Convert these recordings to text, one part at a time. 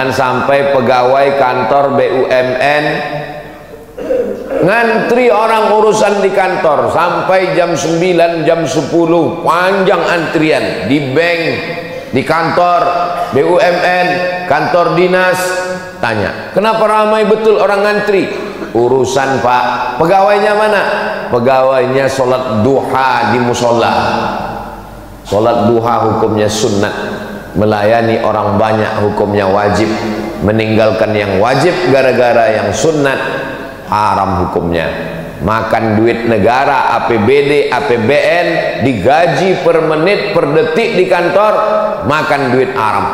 Jangan sampai pegawai kantor BUMN ngantri orang urusan di kantor sampai jam 9, jam 10, panjang antrian di bank, di kantor BUMN, kantor dinas. Tanya, kenapa ramai betul orang ngantri? Urusan Pak. Pegawainya mana? Pegawainya sholat duha di musola. Sholat duha hukumnya sunnat, melayani orang banyak hukumnya wajib, meninggalkan yang wajib gara-gara yang sunnat haram hukumnya. Makan duit negara, APBD, APBN, digaji per menit, per detik di kantor, makan duit haram.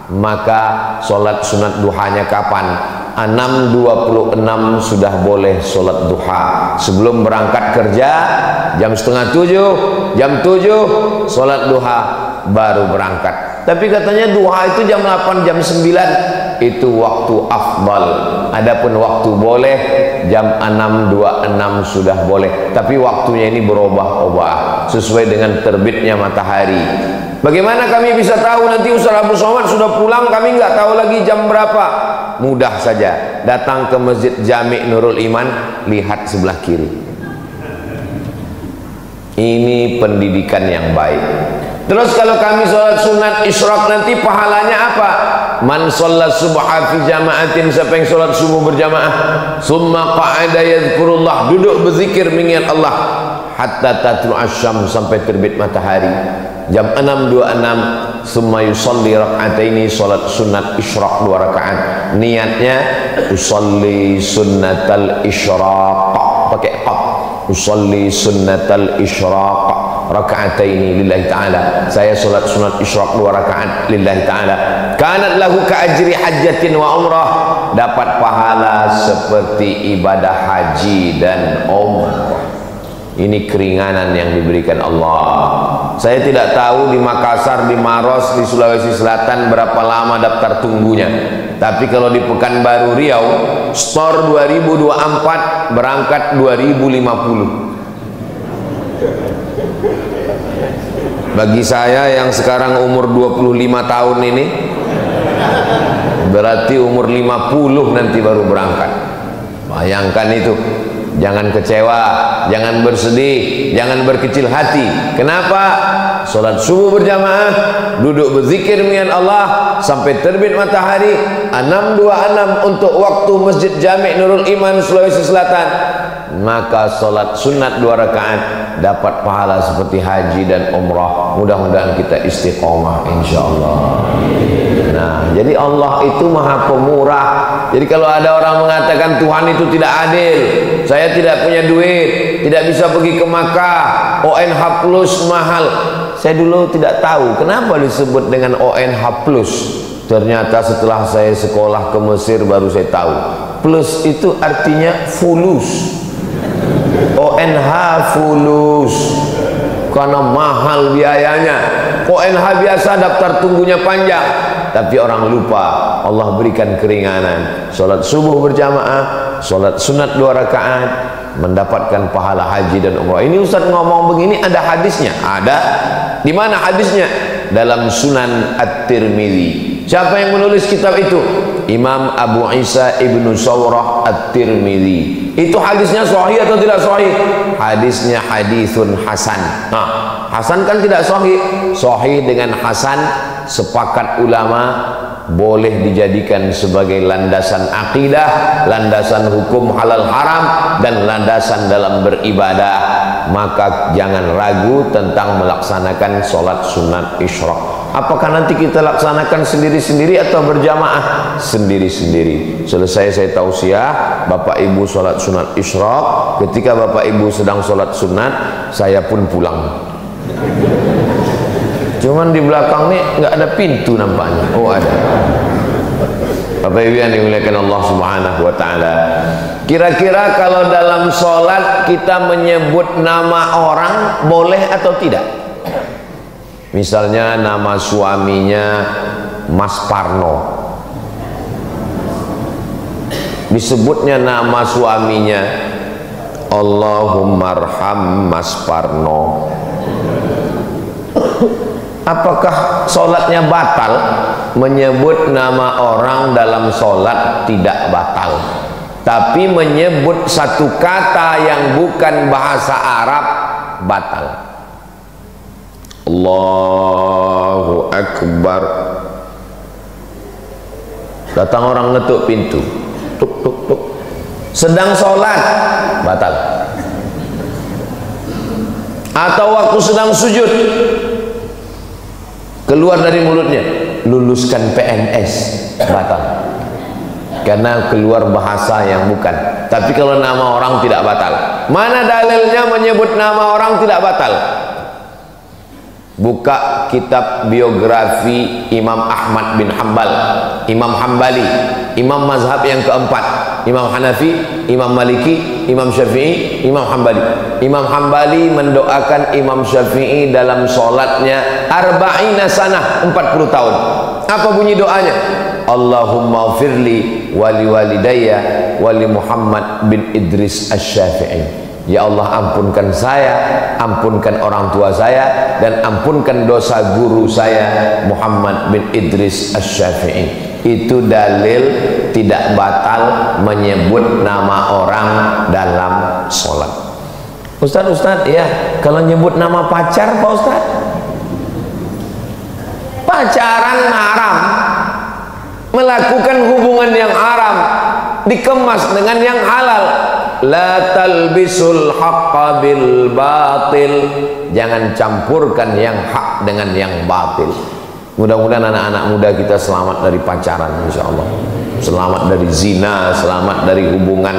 Maka sholat sunat duhanya kapan? 6.26 sudah boleh sholat duha. Sebelum berangkat kerja jam setengah 7, jam 7 sholat duha baru berangkat. Tapi katanya duha itu jam 8, jam 9 itu waktu afdal. Adapun waktu boleh jam 6.26 sudah boleh. Tapi waktunya ini berubah-ubah sesuai dengan terbitnya matahari. Bagaimana kami bisa tahu nanti Ustaz Abu Somad sudah pulang, kami nggak tahu lagi jam berapa? Mudah saja, datang ke Masjid Jami' Nurul Iman, lihat sebelah kiri. Ini pendidikan yang baik. Terus kalau kami sholat sunat isyraq nanti pahalanya apa? Man sholat subha fi jama'atin, siapa yang sholat subuh berjamaah, summa qa'ada yadhkurullah, duduk berzikir mengingat Allah, hatta tatlu asyam, sampai terbit matahari. Jam 6.26 summa yusalli rak'ataini, sholat sunat isyraq 2 rakaat. Niatnya usalli sunnatal isyraq, pakai qaf, usalli sunnatal isyraq raka'ataini lillahi ta'ala. Saya sholat sunat isyraq 2 rakaat lillahi ta'ala. Kanat lahu ka'ajri hajjatin wa umrah, dapat pahala seperti ibadah haji dan umrah. Ini keringanan yang diberikan Allah. Saya tidak tahu di Makassar, di Maros, di Sulawesi Selatan berapa lama daftar tunggunya. Tapi kalau di Pekanbaru Riau, store 2024, berangkat 2050. Bagi saya yang sekarang umur 25 tahun ini, berarti umur 50 nanti baru berangkat. Bayangkan itu. Jangan kecewa, jangan bersedih, jangan berkecil hati. Kenapa? Sholat subuh berjamaah, duduk berzikir mengingat Allah sampai terbit matahari. 6.26 untuk waktu Masjid Jami' Nurul Iman Sulawesi Selatan. Maka sholat sunat 2 rakaat dapat pahala seperti haji dan umrah. Mudah-mudahan kita istiqomah insyaallah. Nah, jadi Allah itu maha pemurah. Jadi kalau ada orang mengatakan Tuhan itu tidak adil, saya tidak punya duit, tidak bisa pergi ke Makkah, ONH plus mahal. Saya dulu tidak tahu kenapa disebut dengan ONH plus. Ternyata setelah saya sekolah ke Mesir baru saya tahu. Plus itu artinya fulus. ONH fulus, karena mahal biayanya. ONH biasa daftar tunggunya panjang, tapi orang lupa Allah berikan keringanan. Sholat subuh berjamaah, sholat sunat 2 rakaat, mendapatkan pahala haji dan umrah. Ini Ustaz ngomong begini ada hadisnya? Ada. Di mana hadisnya? Dalam Sunan At-Tirmidzi. Siapa yang menulis kitab itu? Imam Abu Isa Ibnu Sawrah At-Tirmidzi. Itu hadisnya sahih atau tidak sahih? Hadisnya hadisun hasan. Nah, hasan kan tidak sahih. Sahih dengan hasan sepakat ulama boleh dijadikan sebagai landasan akidah, landasan hukum halal haram, dan landasan dalam beribadah. Maka jangan ragu tentang melaksanakan sholat sunat isyraq. Apakah nanti kita laksanakan sendiri-sendiri atau berjamaah? Sendiri-sendiri. Selesai saya tausiah, Bapak Ibu sholat sunat isyraq. Ketika Bapak Ibu sedang sholat sunat, saya pun pulang. Cuman di belakang nih nggak ada pintu nampaknya. Oh ada. Bapak Ibu yang dimuliakan Allah Subhanahu wa taala. Kira-kira kalau dalam sholat kita menyebut nama orang boleh atau tidak? Misalnya nama suaminya Mas Parno, disebutnya nama suaminya Allahumarham Mas Parno. Apakah sholatnya batal? menyebut nama orang dalam sholat tidak batal, tapi menyebut satu kata yang bukan bahasa Arab batal. Allahu Akbar. Datang orang ngetuk pintu, tuk tuk tuk, sedang sholat, batal. Atau waktu sedang sujud, keluar dari mulutnya, luluskan PNS, batal. Karena keluar bahasa yang bukan. Tapi kalau nama orang tidak batal. Mana dalilnya menyebut nama orang tidak batal? Buka kitab biografi Imam Ahmad bin Hanbal, Imam Hambali, imam mazhab yang keempat, Imam Hanafi, Imam Maliki, Imam Syafi'i, Imam Hambali. Imam Hambali mendoakan Imam Syafi'i dalam sholatnya arba'ina sanah, 40 tahun. Apa bunyi doanya? Allahumma firli wali walidayya wali Muhammad bin Idris Asy-Syafi'i. Ya Allah, ampunkan saya, ampunkan orang tua saya, dan ampunkan dosa guru saya Muhammad bin Idris Asy-Syafi'i. Itu dalil tidak batal menyebut nama orang dalam sholat. Ustaz, ya, kalau nyebut nama pacar Pak Ustaz, pacaran haram, melakukan hubungan yang haram dikemas dengan yang halal. La talbisul haqqa bil batil, jangan campurkan yang hak dengan yang batil. Mudah-mudahan anak-anak muda kita selamat dari pacaran, insyaallah, selamat dari zina, selamat dari hubungan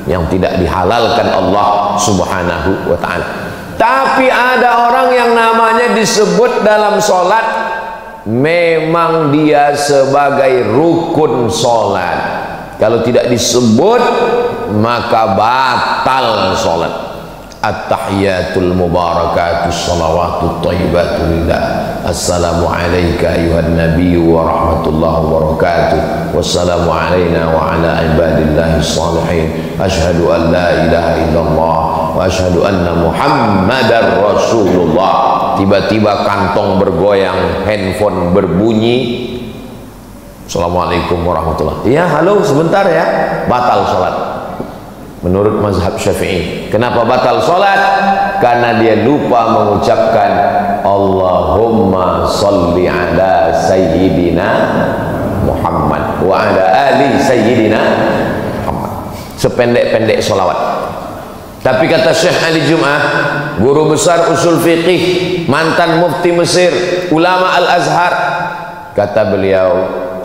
yang tidak dihalalkan Allah Subhanahu wa ta'ala. Tapi ada orang yang namanya disebut dalam sholat, memang dia sebagai rukun sholat. Kalau tidak disebut maka batal sholat. At-tahiyatul mubarakatus salawatut thayyibatu lillah. Assalamu alayka ayuhan nabiyyu wa rahmatullahi wa barakatuh. Wassalamu alayna wa ala ibadillahi salihin. Ashhadu an la ilaha illallah wa ashhadu anna muhammadar rasulullah. Tiba-tiba kantong bergoyang, handphone berbunyi. Assalamualaikum warahmatullahi. Ya, halo, sebentar ya. Batal sholat menurut mazhab Syafi'i. Kenapa batal sholat? Karena dia lupa mengucapkan Allahumma salli ala sayyidina Muhammad wa ala ali sayyidina Muhammad. Sependek-pendek sholawat. Tapi kata Syekh Ali Jum'ah, guru besar usul fiqih, mantan mufti Mesir, ulama Al-Azhar, kata beliau,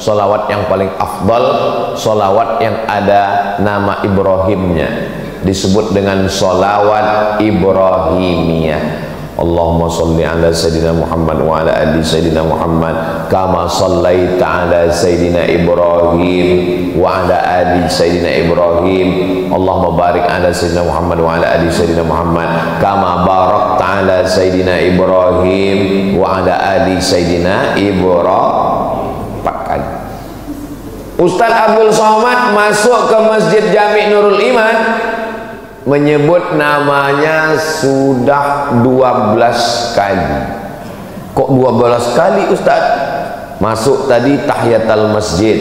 sholawat yang paling afdal, sholawat yang ada nama Ibrahimnya, disebut dengan sholawat Ibrahimiyah. Allahumma salli ala Sayyidina Muhammad wa ala ali Sayyidina Muhammad kama sallaita ala Sayyidina Ibrahim wa ala ali Sayyidina Ibrahim. Allahumma barik ala Sayyidina Muhammad wa ala ali Sayyidina Muhammad kama barakta ala Sayyidina Ibrahim wa ala ali Sayyidina Ibrahim. 4 kali. Ustaz Abdul Somad masuk ke Masjid Jami' Nurul Iman, menyebut namanya sudah 12 kali. Kok 12 kali Ustaz? Masuk tadi tahiyatul masjid,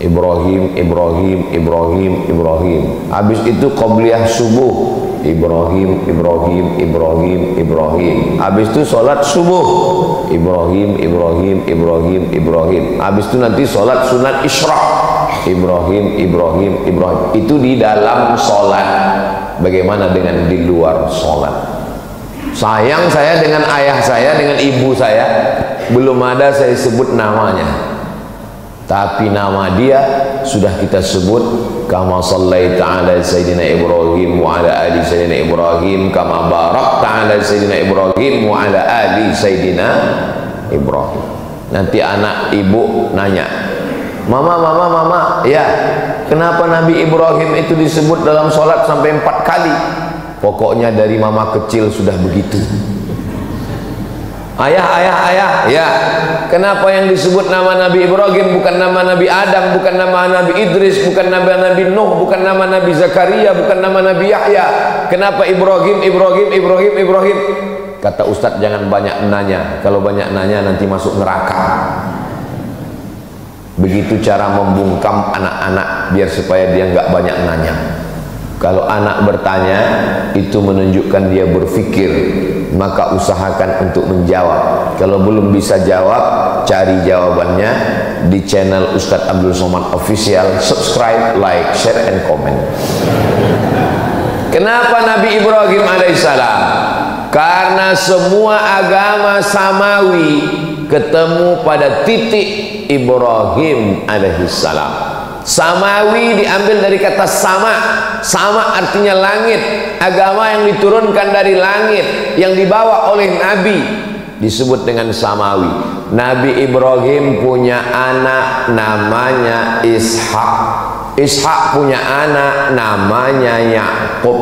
Ibrahim, Ibrahim, Ibrahim, Ibrahim. Habis itu qabliyah subuh, Ibrahim, Ibrahim, Ibrahim, Ibrahim. Habis itu sholat subuh, Ibrahim, Ibrahim, Ibrahim, Ibrahim. Habis itu nanti sholat sunat isyraq, Ibrahim, Ibrahim, Ibrahim. Itu di dalam sholat. Bagaimana dengan di luar sholat? Sayang saya dengan ayah saya, dengan ibu saya, belum ada saya sebut namanya. Tapi nama dia sudah kita sebut, kama sallaita ala Sayyidina Ibrahim wa ala ali Sayyidina Ibrahim kama barakta ala Sayyidina Ibrahim wa ala ali Sayyidina Ibrahim. Nanti anak ibu nanya, mama, ya, kenapa Nabi Ibrahim itu disebut dalam sholat sampai 4 kali? Pokoknya dari mama kecil sudah begitu. Ayah, ya, kenapa yang disebut nama Nabi Ibrahim bukan nama Nabi Adam, bukan nama Nabi Idris, bukan nama Nabi Nuh, bukan nama Nabi Zakaria, bukan nama Nabi Yahya? Kenapa Ibrahim? Kata Ustadz, jangan banyak nanya. Kalau banyak nanya nanti masuk neraka. Begitu cara membungkam anak-anak biar supaya dia nggak banyak nanya. Kalau anak bertanya, itu menunjukkan dia berpikir, maka usahakan untuk menjawab. Kalau belum bisa jawab, cari jawabannya di channel Ustadz Abdul Somad Official. Subscribe, like, share, and comment. Kenapa Nabi Ibrahim alaihissalam? Karena semua agama samawi ketemu pada titik Ibrahim alaihissalam. Samawi diambil dari kata sama. Sama artinya langit. Agama yang diturunkan dari langit, yang dibawa oleh Nabi, disebut dengan samawi. Nabi Ibrahim punya anak namanya Ishak. Ishak punya anak namanya Yakub.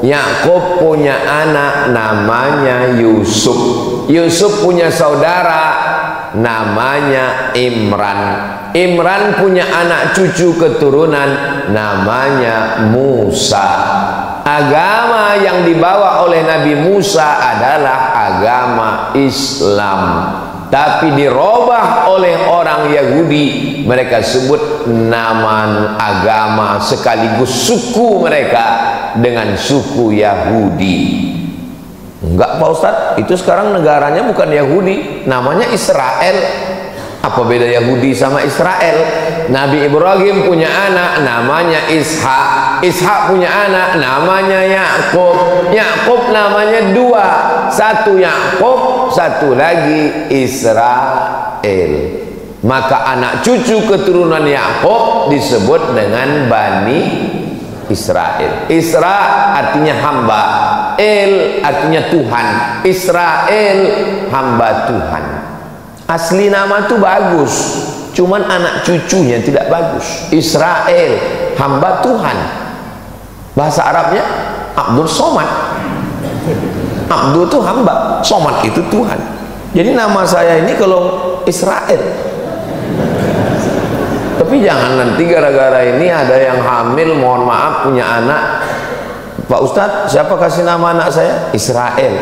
Yakub punya anak namanya Yusuf. Yusuf punya saudara namanya Imran. Imran punya anak cucu keturunan namanya Musa. Agama yang dibawa oleh Nabi Musa adalah agama Islam, tapi dirubah oleh orang Yahudi. Mereka sebut nama agama sekaligus suku mereka dengan suku Yahudi. Enggak Pak Ustadz, itu sekarang negaranya bukan Yahudi, namanya Israel. Apa beda Yahudi sama Israel? Nabi Ibrahim punya anak namanya Ishak. Ishak punya anak namanya Yakub. Yakub namanya dua, satu Yakub, satu lagi Israel. Maka anak cucu keturunan Yakub disebut dengan Bani Israel. Isra artinya hamba, El artinya Tuhan. Israel hamba Tuhan. Asli nama itu bagus, cuman anak cucunya tidak bagus. Israel hamba Tuhan. Bahasa Arabnya Abdul Somad. Abdul itu hamba, Somad itu Tuhan. Jadi nama saya ini kalau Israel. Tapi jangan nanti gara-gara ini ada yang hamil, mohon maaf, punya anak, Pak Ustadz siapa kasih nama anak saya? Israel.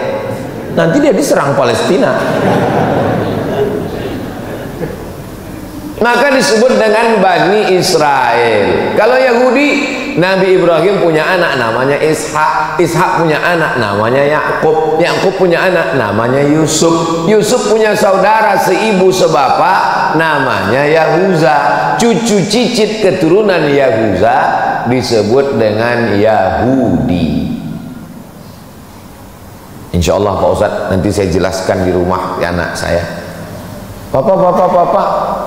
Nanti dia diserang Palestina. Maka disebut dengan Bani Israel. Kalau Yahudi, Nabi Ibrahim punya anak namanya Ishak. Ishak punya anak namanya Yakub. Yakub punya anak namanya Yusuf. Yusuf punya saudara seibu sebapak namanya Yahuza. Cucu cicit keturunan Yahuza disebut dengan Yahudi. Insya Allah Pak Ustadz, nanti saya jelaskan di rumah ya anak saya. Papa,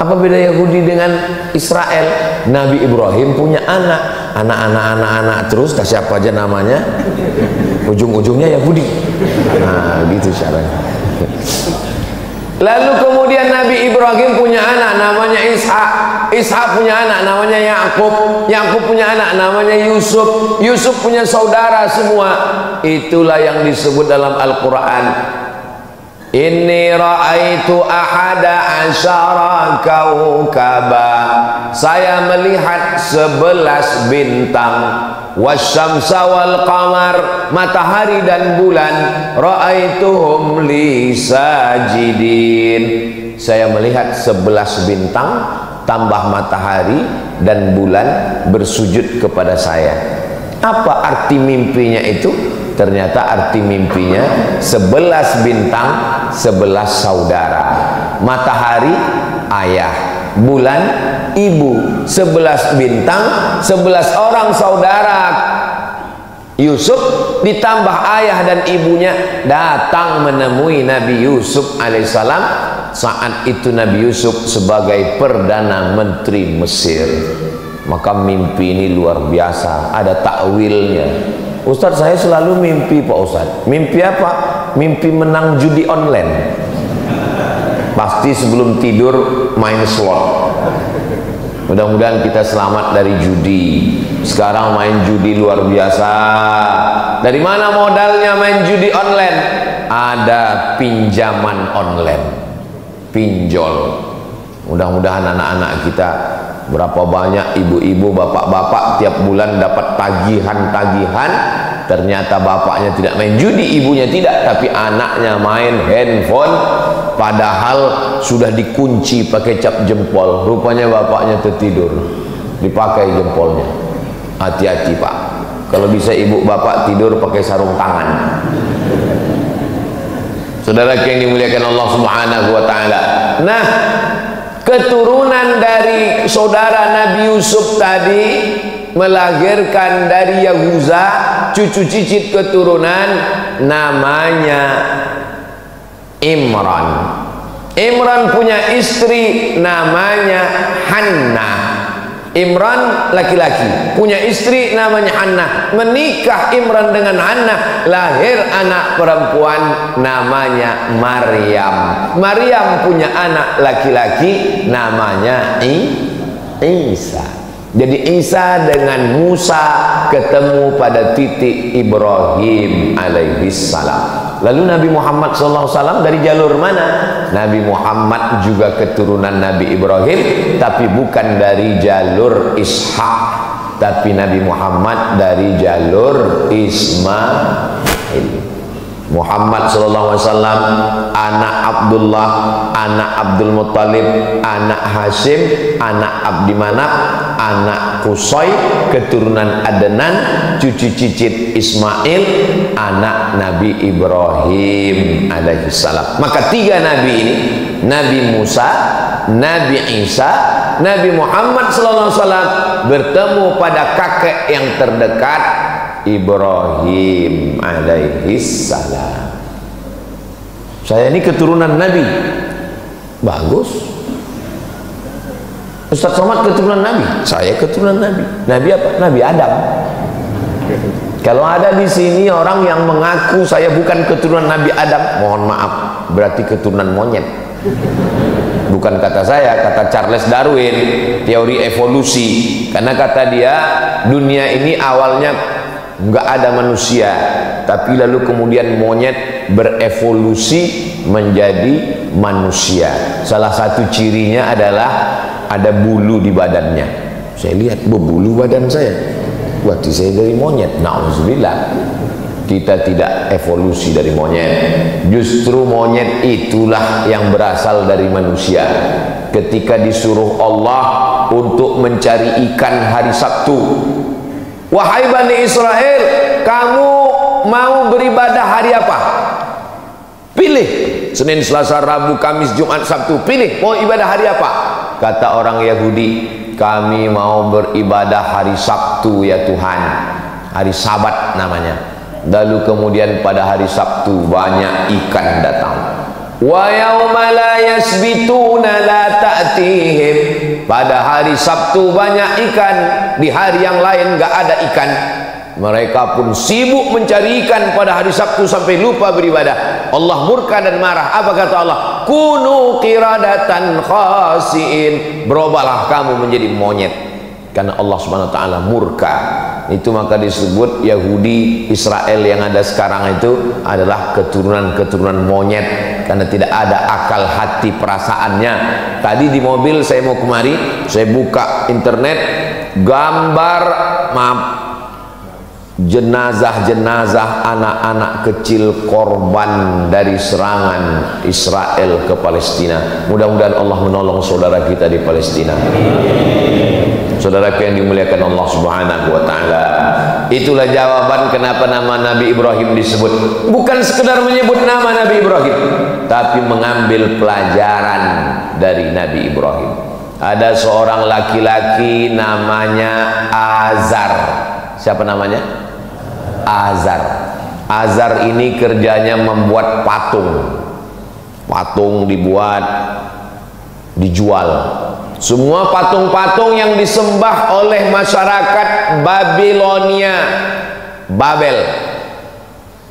apa beda Yahudi dengan Israel? Nabi Ibrahim punya anak terus, tak siapa aja namanya, ujung-ujungnya Yahudi. Nah, gitu caranya. Lalu kemudian Nabi Ibrahim punya anak namanya Ishak. Ishak punya anak namanya Yakub. Yakub punya anak namanya Yusuf. Yusuf punya saudara semua. Itulah yang disebut dalam Al-Quran, Inni ra'aitu ahada asyara kaukaba. Saya melihat 11 bintang. Wasyamsa wal qamar, matahari dan bulan. Ra'aituhum li sajidin. Saya melihat 11 bintang tambah matahari dan bulan bersujud kepada saya. Apa arti mimpinya itu? Ternyata arti mimpinya 11 bintang, 11 saudara. Matahari ayah, bulan ibu, 11 bintang, 11 orang saudara. Yusuf ditambah ayah dan ibunya datang menemui Nabi Yusuf alaihissalam. Saat itu Nabi Yusuf sebagai Perdana Menteri Mesir. Maka mimpi ini luar biasa, ada takwilnya. Ustadz, saya selalu mimpi Pak Ustadz. Mimpi apa? Mimpi menang judi online. Pasti sebelum tidur main slot. Mudah-mudahan kita selamat dari judi. Sekarang main judi luar biasa. Dari mana modalnya main judi online? Ada pinjaman online, pinjol. Mudah-mudahan anak-anak kita, berapa banyak ibu-ibu, bapak-bapak tiap bulan dapat tagihan-tagihan, ternyata bapaknya tidak main judi, ibunya tidak, tapi anaknya main handphone padahal sudah dikunci pakai cap jempol. Rupanya bapaknya tertidur, dipakai jempolnya. Hati-hati Pak, kalau bisa ibu bapak tidur pakai sarung tangan. Saudara yang dimuliakan Allah Subhanahu wa taala. Nah, keturunan dari saudara Nabi Yusuf tadi melahirkan dari Yahuza cucu cicit keturunan namanya Imran. Imran punya istri namanya Hannah. Imran laki-laki punya istri namanya Hannah. Menikah Imran dengan Hannah, lahir anak perempuan namanya Maryam. Maryam punya anak laki-laki namanya Isa. Jadi Isa dengan Musa ketemu pada titik Ibrahim alaihissalam. Lalu Nabi Muhammad SAW dari jalur mana? Nabi Muhammad juga keturunan Nabi Ibrahim, tapi bukan dari jalur Ishak, tapi Nabi Muhammad dari jalur Ismail. Muhammad SAW anak Abdullah, anak Abdul Muttalib, anak Hashim, anak Abdi Manaf, anak Qusay, keturunan Adnan, cucu cicit Ismail, anak Nabi Ibrahim alaihissalam. Maka tiga nabi ini, Nabi Musa, Nabi Isa, Nabi Muhammad SAW bertemu pada kakek yang terdekat, Ibrahim alaihissalam. Saya ini keturunan Nabi. Bagus. Ustaz Somad keturunan Nabi. Saya keturunan Nabi. Nabi apa? Nabi Adam. Kalau ada di sini orang yang mengaku saya bukan keturunan Nabi Adam, mohon maaf, berarti keturunan monyet. Bukan kata saya, kata Charles Darwin, teori evolusi. Karena kata dia, dunia ini awalnya nggak ada manusia, tapi lalu kemudian monyet berevolusi menjadi manusia. Salah satu cirinya adalah ada bulu di badannya. Saya lihat berbulu badan saya, berarti saya dari monyet. Nauzubillah. Kita tidak evolusi dari monyet, justru monyet itulah yang berasal dari manusia. Ketika disuruh Allah untuk mencari ikan hari Sabtu, wahai Bani Israel, kamu mau beribadah hari apa? Pilih. Senin, Selasa, Rabu, Kamis, Jumat, Sabtu. Pilih, mau ibadah hari apa? Kata orang Yahudi, kami mau beribadah hari Sabtu ya Tuhan. Hari Sabat namanya. Lalu kemudian pada hari Sabtu banyak ikan datang. Wa yauma la yasbituna la ta'tihim. Pada hari Sabtu banyak ikan, di hari yang lain enggak ada ikan. Mereka pun sibuk mencari ikan pada hari Sabtu sampai lupa beribadah. Allah murka dan marah. Apa kata Allah? Kunu qiradatan khasiin. Berubahlah kamu menjadi monyet. Karena Allah Subhanahu wa taala murka. Itu maka disebut Yahudi Israel yang ada sekarang itu adalah keturunan-keturunan monyet, karena tidak ada akal hati perasaannya. Tadi di mobil saya mau kemari, saya buka internet, gambar jenazah-jenazah anak-anak kecil korban dari serangan Israel ke Palestina. Mudah-mudahan Allah menolong saudara kita di Palestina. Saudara yang dimuliakan Allah Subhanahu wa taala. Itulah jawaban kenapa nama Nabi Ibrahim disebut. Bukan sekedar menyebut nama Nabi Ibrahim, tapi mengambil pelajaran dari Nabi Ibrahim. Ada seorang laki-laki namanya Azar. Siapa namanya? Azar. Azar ini kerjanya membuat patung. Patung dibuat, dijual. Semua patung-patung yang disembah oleh masyarakat Babilonia, Babel.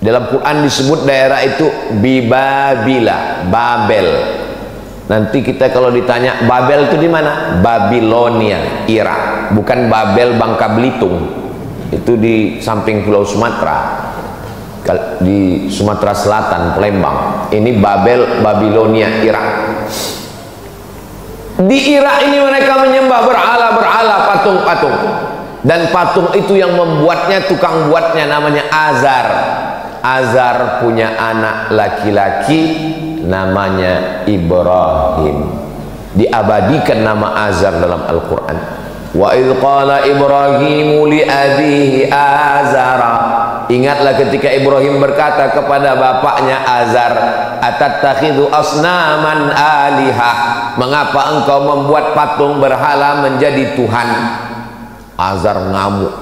Dalam Quran disebut daerah itu Bibabila, Babel. Nanti kita kalau ditanya Babel itu di mana? Babilonia, Irak. Bukan Babel Bangka Belitung. Itu di samping Pulau Sumatera. Di Sumatera Selatan, Palembang. Ini Babel, Babilonia, Irak. Di Irak ini mereka menyembah berhala, patung-patung. Dan patung itu yang membuatnya, tukang buatnya namanya Azar. Azar punya anak laki-laki, namanya Ibrahim. Diabadikan nama Azar dalam Al-Quran. Wa idh qala Ibrahimu li abihi Azara. Ingatlah ketika Ibrahim berkata kepada bapaknya Azar, atattakhidhu asnaman alihah, mengapa engkau membuat patung berhala menjadi Tuhan? Azar ngamuk,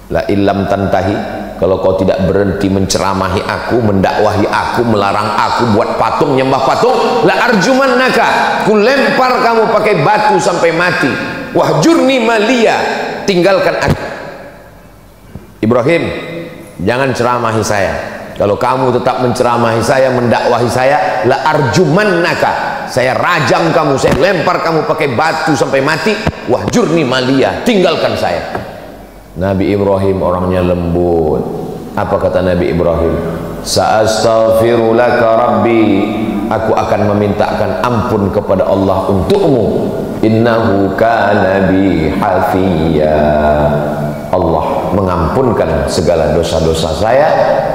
la illam tantahi, kalau kau tidak berhenti menceramahi aku, mendakwahi aku, melarang aku buat patung, nyembah patung, la arjumannaka, ku lempar kamu pakai batu sampai mati. Wahjurni maliya, tinggalkan aku. Ibrahim, jangan ceramahi saya. Kalau kamu tetap menceramahi saya, mendakwahi saya, la arjumannaka, saya rajam kamu, saya lempar kamu pakai batu sampai mati. Wahjurni maliya, tinggalkan saya. Nabi Ibrahim orangnya lembut. Apa kata Nabi Ibrahim? Sa'astaghfiru laka rabbi, aku akan memintakan ampun kepada Allah untukmu. Innahu kana bi hafiya, Allah mengampunkan segala dosa-dosa saya,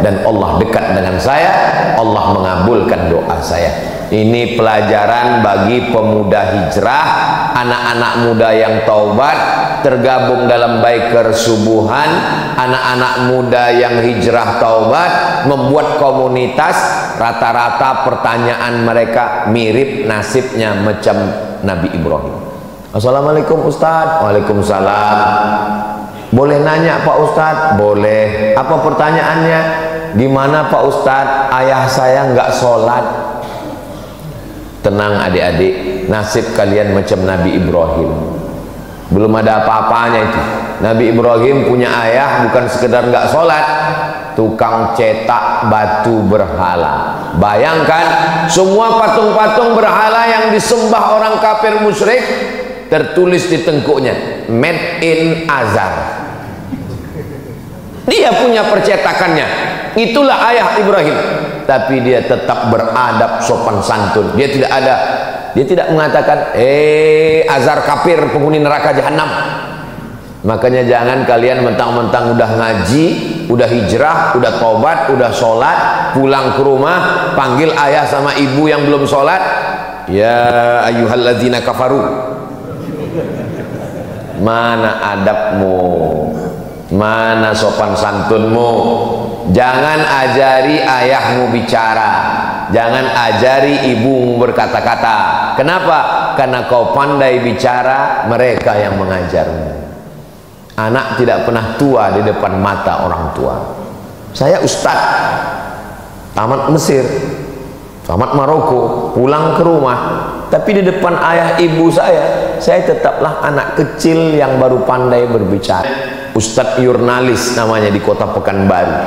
dan Allah dekat dengan saya, Allah mengabulkan doa saya. Ini pelajaran bagi pemuda hijrah, anak-anak muda yang taubat, tergabung dalam Biker Subuhan, anak-anak muda yang hijrah taubat, membuat komunitas. Rata-rata pertanyaan mereka mirip nasibnya macam Nabi Ibrahim. Assalamualaikum Ustadz. Waalaikumsalam. Boleh nanya Pak Ustadz? Boleh. Apa pertanyaannya? Gimana Pak Ustadz, ayah saya nggak sholat? Tenang adik-adik, nasib kalian macam Nabi Ibrahim. Belum ada apa-apanya itu. Nabi Ibrahim punya ayah bukan sekedar nggak sholat, tukang cetak batu berhala. Bayangkan, semua patung-patung berhala yang disembah orang kafir musyrik, tertulis di tengkuknya made in Azar. Dia punya percetakannya. Itulah ayah Ibrahim. Tapi dia tetap beradab, sopan santun. Dia tidak mengatakan Azar kafir, penghuni neraka jahanam. Makanya jangan kalian mentang-mentang udah ngaji, udah hijrah, udah taubat, udah sholat, pulang ke rumah panggil ayah sama ibu yang belum sholat, ya ayyuhalladzina kafaru. Mana adabmu? Mana sopan santunmu? Jangan ajari ayahmu bicara, jangan ajari ibumu berkata-kata. Kenapa? Karena kau pandai bicara, mereka yang mengajarmu. Anak tidak pernah tua di depan mata orang tua. Saya ustadz, tamat Mesir, tamat Maroko, pulang ke rumah, tapi di depan ayah ibu saya tetaplah anak kecil yang baru pandai berbicara. Ustadz jurnalis namanya di kota Pekanbaru,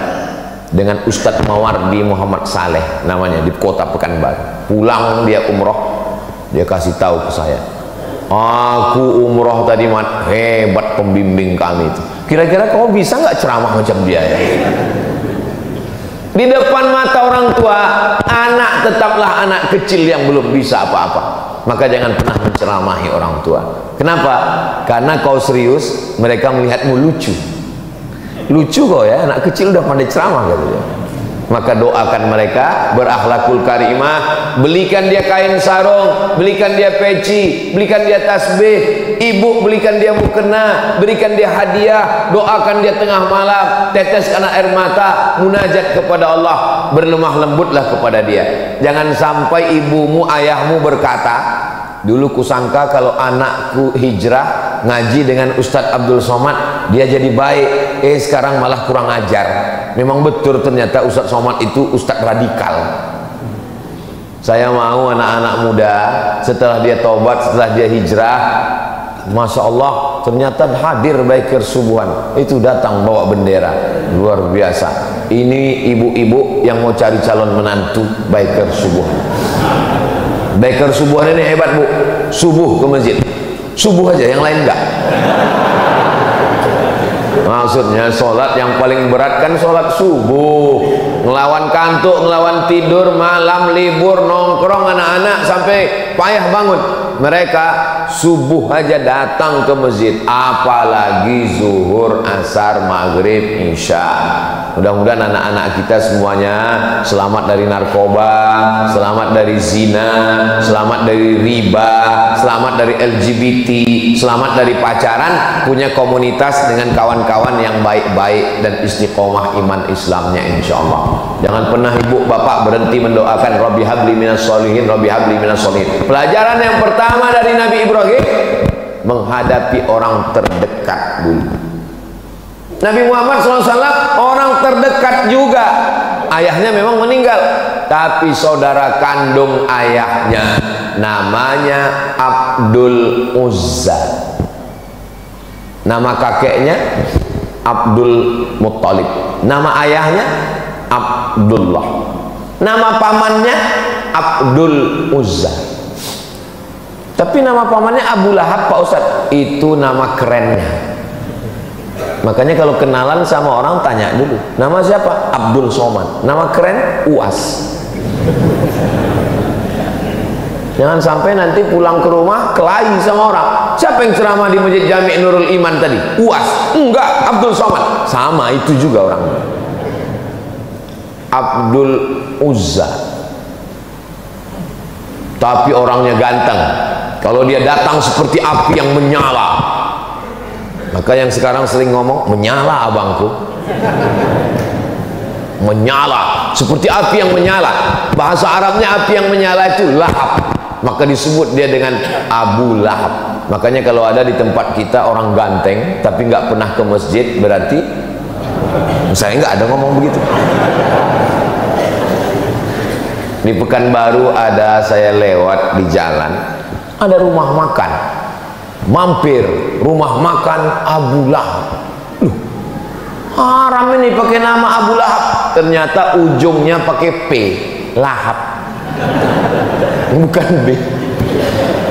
dengan Ustadz Mawardi Muhammad Saleh namanya di kota Pekanbaru. Pulang dia umroh, dia kasih tahu ke saya, aku umroh tadi, hebat pembimbing kami itu. Kira-kira kamu bisa nggak ceramah macam dia ya? Di depan mata orang tua, anak tetaplah anak kecil yang belum bisa apa-apa. Maka jangan pernah menceramahi orang tua. Kenapa? Karena kau serius, mereka melihatmu lucu. Lucu kau ya, anak kecil udah pandai ceramah gitu ya. Maka doakan mereka berakhlakul karimah, belikan dia kain sarung, belikan dia peci, belikan dia tasbih, ibu belikan dia mukena, berikan dia hadiah, doakan dia tengah malam, teteskan air mata, munajat kepada Allah, berlemah lembutlah kepada dia. Jangan sampai ibumu, ayahmu berkata, dulu kusangka kalau anakku hijrah ngaji dengan Ustadz Abdul Somad dia jadi baik, sekarang malah kurang ajar. Memang betul ternyata Ustadz Somad itu Ustadz radikal. Saya mau anak-anak muda setelah dia taubat, setelah dia hijrah, Masya Allah ternyata hadir Biker Subuhan itu, datang bawa bendera, luar biasa. Ini ibu-ibu yang mau cari calon menantu Biker Subuhan. Biker Subuhan ini hebat bu, subuh ke masjid, subuh aja, yang lain enggak. Maksudnya sholat yang paling berat kan sholat subuh, ngelawan kantuk, ngelawan tidur, malam libur, nongkrong anak-anak sampai payah bangun. Mereka subuh aja datang ke masjid, apalagi zuhur, asar, maghrib, isya. Mudah-mudahan anak-anak kita semuanya selamat dari narkoba, selamat dari zina, selamat dari riba, selamat dari LGBT, selamat dari pacaran, punya komunitas dengan kawan-kawan yang baik-baik dan istiqomah iman Islamnya insyaallah. Jangan pernah ibu bapak berhenti mendoakan Rabbi habli minas sholihin, Rabbi habli minas sholihin. Pelajaran yang pertama dari Nabi Ibrahim, menghadapi orang terdekat dulu. Nabi Muhammad SAW orang terdekat juga. Ayahnya memang meninggal, tapi saudara kandung ayahnya namanya Abdul Uzza, nama kakeknya Abdul Muttalib, nama ayahnya Abdullah, nama pamannya Abdul Uzza. Tapi nama pamannya Abu Lahab, Pak Ustadz, itu nama kerennya. Makanya kalau kenalan sama orang tanya dulu, nama siapa? Abdul Somad. Nama keren Uas. Jangan sampai nanti pulang ke rumah kelahi sama orang. Siapa yang ceramah di Masjid Jami' Nurul Iman tadi? Uas. Enggak, Abdul Somad. Sama itu juga orang. Abdul Uzza. Tapi orangnya ganteng. Kalau dia datang seperti api yang menyala. Maka yang sekarang sering ngomong, menyala abangku, menyala seperti api yang menyala. Bahasa Arabnya api yang menyala itu lahab, maka disebut dia dengan Abu Lahab. Makanya kalau ada di tempat kita orang ganteng tapi nggak pernah ke masjid, berarti saya nggak ada ngomong begitu. Di Pekanbaru ada, saya lewat di jalan, ada rumah makan, mampir rumah makan Abu Lahab. Haram ini pakai nama Abu Lahab, ternyata ujungnya pakai P, lahap, bukan B.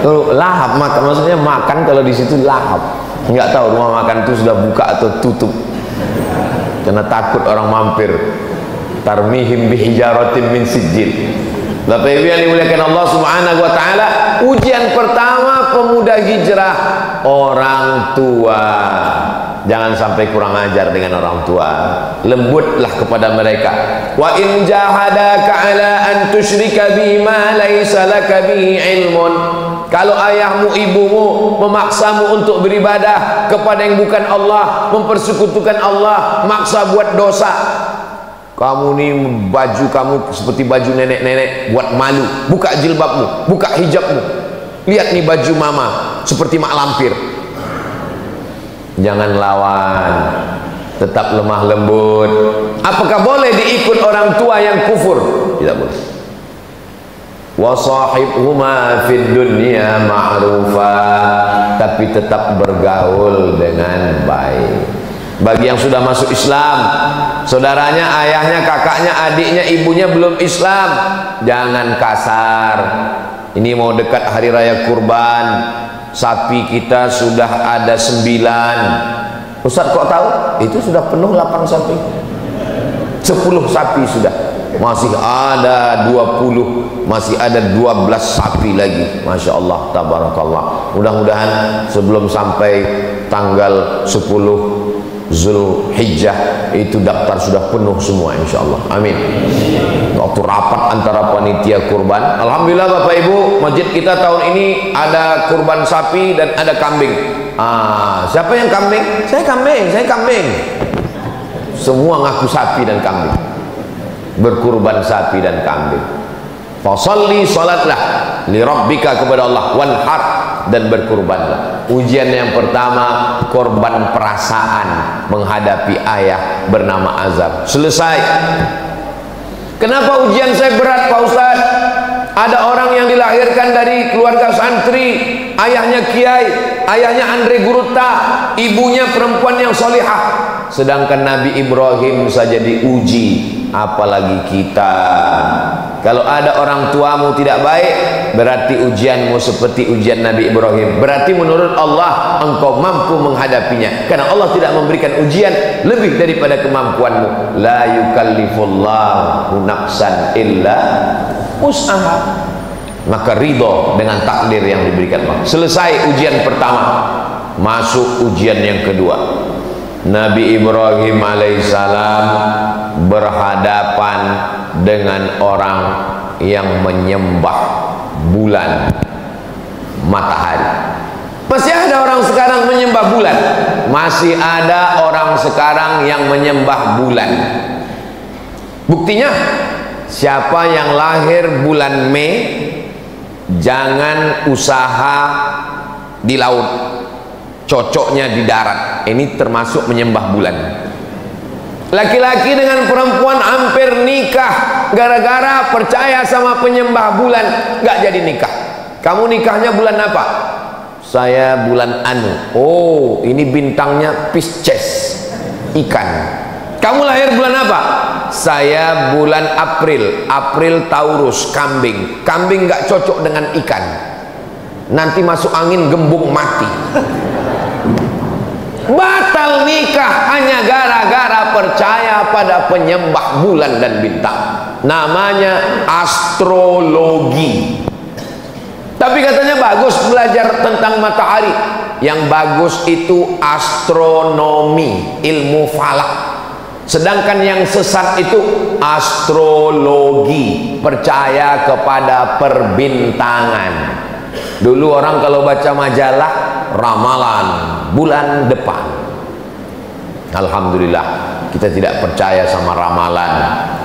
Kalau lahap maksudnya makan, kalau di situ lahap. Nggak tahu rumah makan itu sudah buka atau tutup, karena takut orang mampir. Tarmihim bihijaratin min sijil. Bapak Ibu yang dimuliakan Allah Subhanahu wa taala, ujian pertama pemuda hijrah, orang tua. Jangan sampai kurang ajar dengan orang tua. Lembutlah kepada mereka. Wa in jahadaka ala an tusyrika bima laysa laka bihi ilmun. Kalau ayahmu ibumu memaksamu untuk beribadah kepada yang bukan Allah, mempersekutukan Allah, maksa buat dosa, kamu nih baju kamu seperti baju nenek-nenek, buat malu, buka jilbabmu, buka hijabmu, lihat nih baju mama seperti mak lampir. Jangan lawan, tetap lemah lembut. Apakah boleh diikut orang tua yang kufur? Tidak boleh. Wa sahibhuma fid dunya ma'rufa, tapi tetap bergaul dengan baik. Bagi yang sudah masuk Islam, saudaranya, ayahnya, kakaknya, adiknya, ibunya belum Islam, jangan kasar. Ini mau dekat hari raya kurban, sapi kita sudah ada 9. Ustaz kok tahu? Itu sudah penuh 8 sapi, 10 sapi sudah, masih ada 20, masih ada 12 sapi lagi. Masya Allah, tabarakallah. Mudah-mudahan sebelum sampai tanggal 10 Zulhijjah itu daftar sudah penuh semua insyaallah. Amin. Waktu rapat antara panitia kurban, alhamdulillah Bapak Ibu, masjid kita tahun ini ada kurban sapi dan ada kambing. Siapa yang kambing? Saya kambing, saya kambing. Semua ngaku sapi dan kambing, berkurban sapi dan kambing. Fasalli, salatlah li rabbika, kepada Allah, wanhar, dan berkurbanlah. Ujian yang pertama, korban perasaan menghadapi ayah bernama Azab. Selesai. Kenapa ujian saya berat Pak Ustaz? Ada orang yang dilahirkan dari keluarga santri, ayahnya kiai, ayahnya Andre Guruta, ibunya perempuan yang solihah. Sedangkan Nabi Ibrahim saja diuji, apalagi kita. Kalau ada orang tuamu tidak baik, berarti ujianmu seperti ujian Nabi Ibrahim. Berarti menurut Allah engkau mampu menghadapinya, karena Allah tidak memberikan ujian lebih daripada kemampuanmu. La yukallifullahu nafsan illa wus'aha. Maka ridho dengan takdir yang diberikan Allah. Selesai ujian pertama, masuk ujian yang kedua. Nabi Ibrahim alaihissalam berhadapan dengan orang yang menyembah bulan, matahari. Masih ada orang sekarang menyembah bulan. Masih ada orang sekarang yang menyembah bulan. Buktinya, siapa yang lahir bulan Mei, jangan usaha di laut, cocoknya di darat. Ini termasuk menyembah bulan. Laki-laki dengan perempuan hampir nikah gara-gara percaya sama penyembah bulan, nggak jadi nikah. Kamu nikahnya bulan apa? Saya bulan Anu. Oh, ini bintangnya Pisces, ikan. Kamu lahir bulan apa? Saya bulan April. April Taurus, kambing. Kambing nggak cocok dengan ikan. Nanti masuk angin gembung mati. Batal nikah hanya gara-gara percaya pada penyembah bulan dan bintang. Namanya astrologi. Tapi katanya bagus belajar tentang matahari. Yang bagus itu astronomi, ilmu falak. Sedangkan yang sesat itu astrologi, percaya kepada perbintangan. Dulu orang kalau baca majalah, ramalan bulan depan. Alhamdulillah, kita tidak percaya sama ramalan.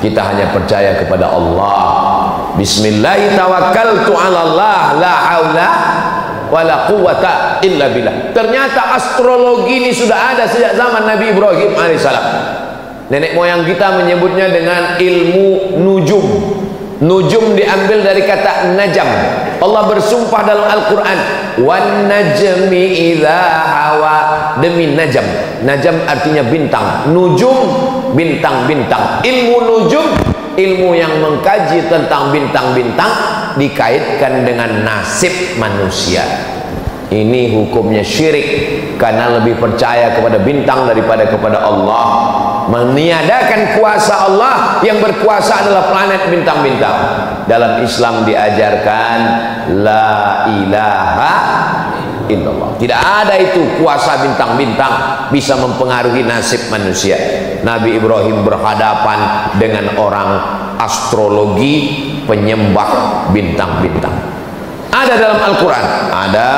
Kita hanya percaya kepada Allah. Bismillahirrahmanirrahim. La haula wala quwwata illa billah. Ternyata astrologi ini sudah ada sejak zaman Nabi Ibrahim alaihissalam. Nenek moyang kita menyebutnya dengan ilmu nujum. Nujum diambil dari kata najam. Allah bersumpah dalam Al-Quran, wan najmi idza hawa, demi najam. Najam artinya bintang, nujum bintang-bintang. Ilmu nujum, ilmu yang mengkaji tentang bintang-bintang, dikaitkan dengan nasib manusia. Ini hukumnya syirik, karena lebih percaya kepada bintang daripada kepada Allah. Meniadakan kuasa Allah, yang berkuasa adalah planet bintang-bintang. Dalam Islam diajarkan la ilaha illallah. Tidak ada itu kuasa bintang-bintang bisa mempengaruhi nasib manusia. Nabi Ibrahim berhadapan dengan orang astrologi, penyembah bintang-bintang. Ada dalam Al-Quran, ada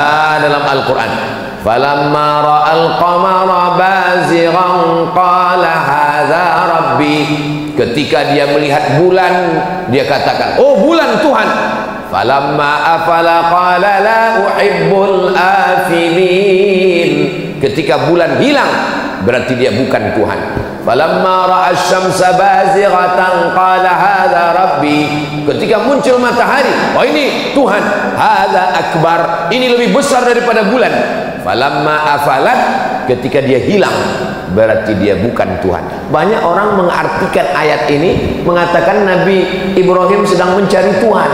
dalam Al-Quran. Falamma ra'al qamara bazighan qala hadza rabbi. Ketika dia melihat bulan, dia katakan, oh bulan Tuhan. Falamma afala qala la uhibbul afilin. Ketika bulan hilang, berarti dia bukan Tuhan. Falamma ra'a asy-syamsa bazighatan qala hadza rabbi. Ketika muncul matahari, oh ini Tuhan. Hadza akbar, ini lebih besar daripada bulan. Falamma afalat, ketika dia hilang, berarti dia bukan Tuhan. Banyak orang mengartikan ayat ini mengatakan Nabi Ibrahim sedang mencari Tuhan.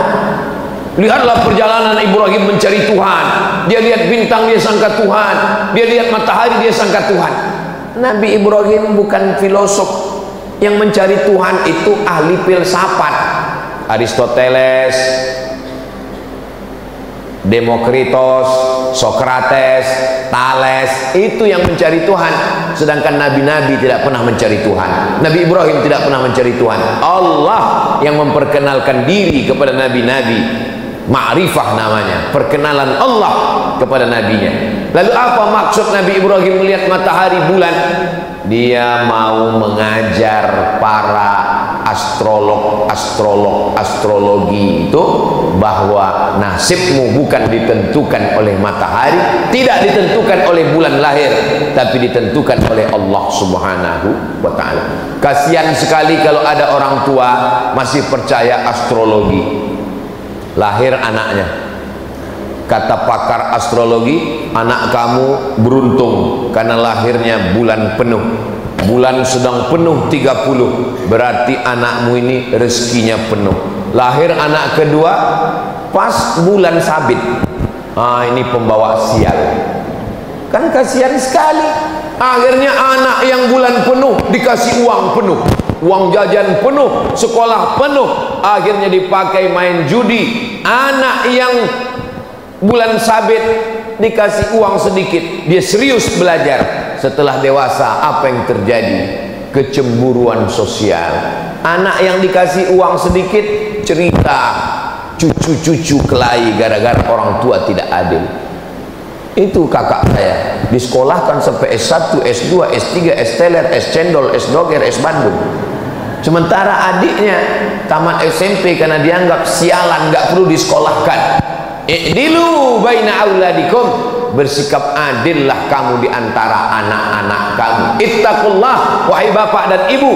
Lihatlah perjalanan Ibrahim mencari Tuhan. Dia lihat bintang, dia sangka Tuhan. Dia lihat matahari, dia sangka Tuhan. Nabi Ibrahim bukan filosof. Yang mencari Tuhan itu ahli filsafat. Aristoteles, Demokritos, Sokrates, Thales, itu yang mencari Tuhan. Sedangkan nabi-nabi tidak pernah mencari Tuhan. Nabi Ibrahim tidak pernah mencari Tuhan. Allah yang memperkenalkan diri kepada nabi-nabi. Ma'rifah namanya, perkenalan Allah kepada nabinya. Lalu apa maksud Nabi Ibrahim melihat matahari bulan? Dia mau mengajar para astrologi itu bahwa nasibmu bukan ditentukan oleh matahari, tidak ditentukan oleh bulan lahir, tapi ditentukan oleh Allah Subhanahu wa ta'ala. Kasihan sekali kalau ada orang tua masih percaya astrologi. Lahir anaknya, kata pakar astrologi, anak kamu beruntung karena lahirnya bulan penuh. Bulan sedang penuh 30, berarti anakmu ini rezekinya penuh. Lahir anak kedua pas bulan sabit, ini pembawa sial. Kan kasihan sekali. Akhirnya anak yang bulan penuh dikasih uang penuh, uang jajan penuh, sekolah penuh, akhirnya dipakai main judi. Anak yang bulan sabit dikasih uang sedikit, dia serius belajar. setelah dewasa apa yang terjadi? Kecemburuan sosial. Anak yang dikasih uang sedikit cerita cucu-cucu kelahi gara-gara orang tua tidak adil. Itu kakak saya disekolahkan sampai S1, S2, S3, S teler, S cendol, S doger, S Bandung. Sementara adiknya tamat SMP karena dianggap sialan, nggak perlu disekolahkan. I'dilu baina auladikum, bersikap adillah kamu di antara anak-anak kamu. Ittaqullah, wahai bapak dan ibu,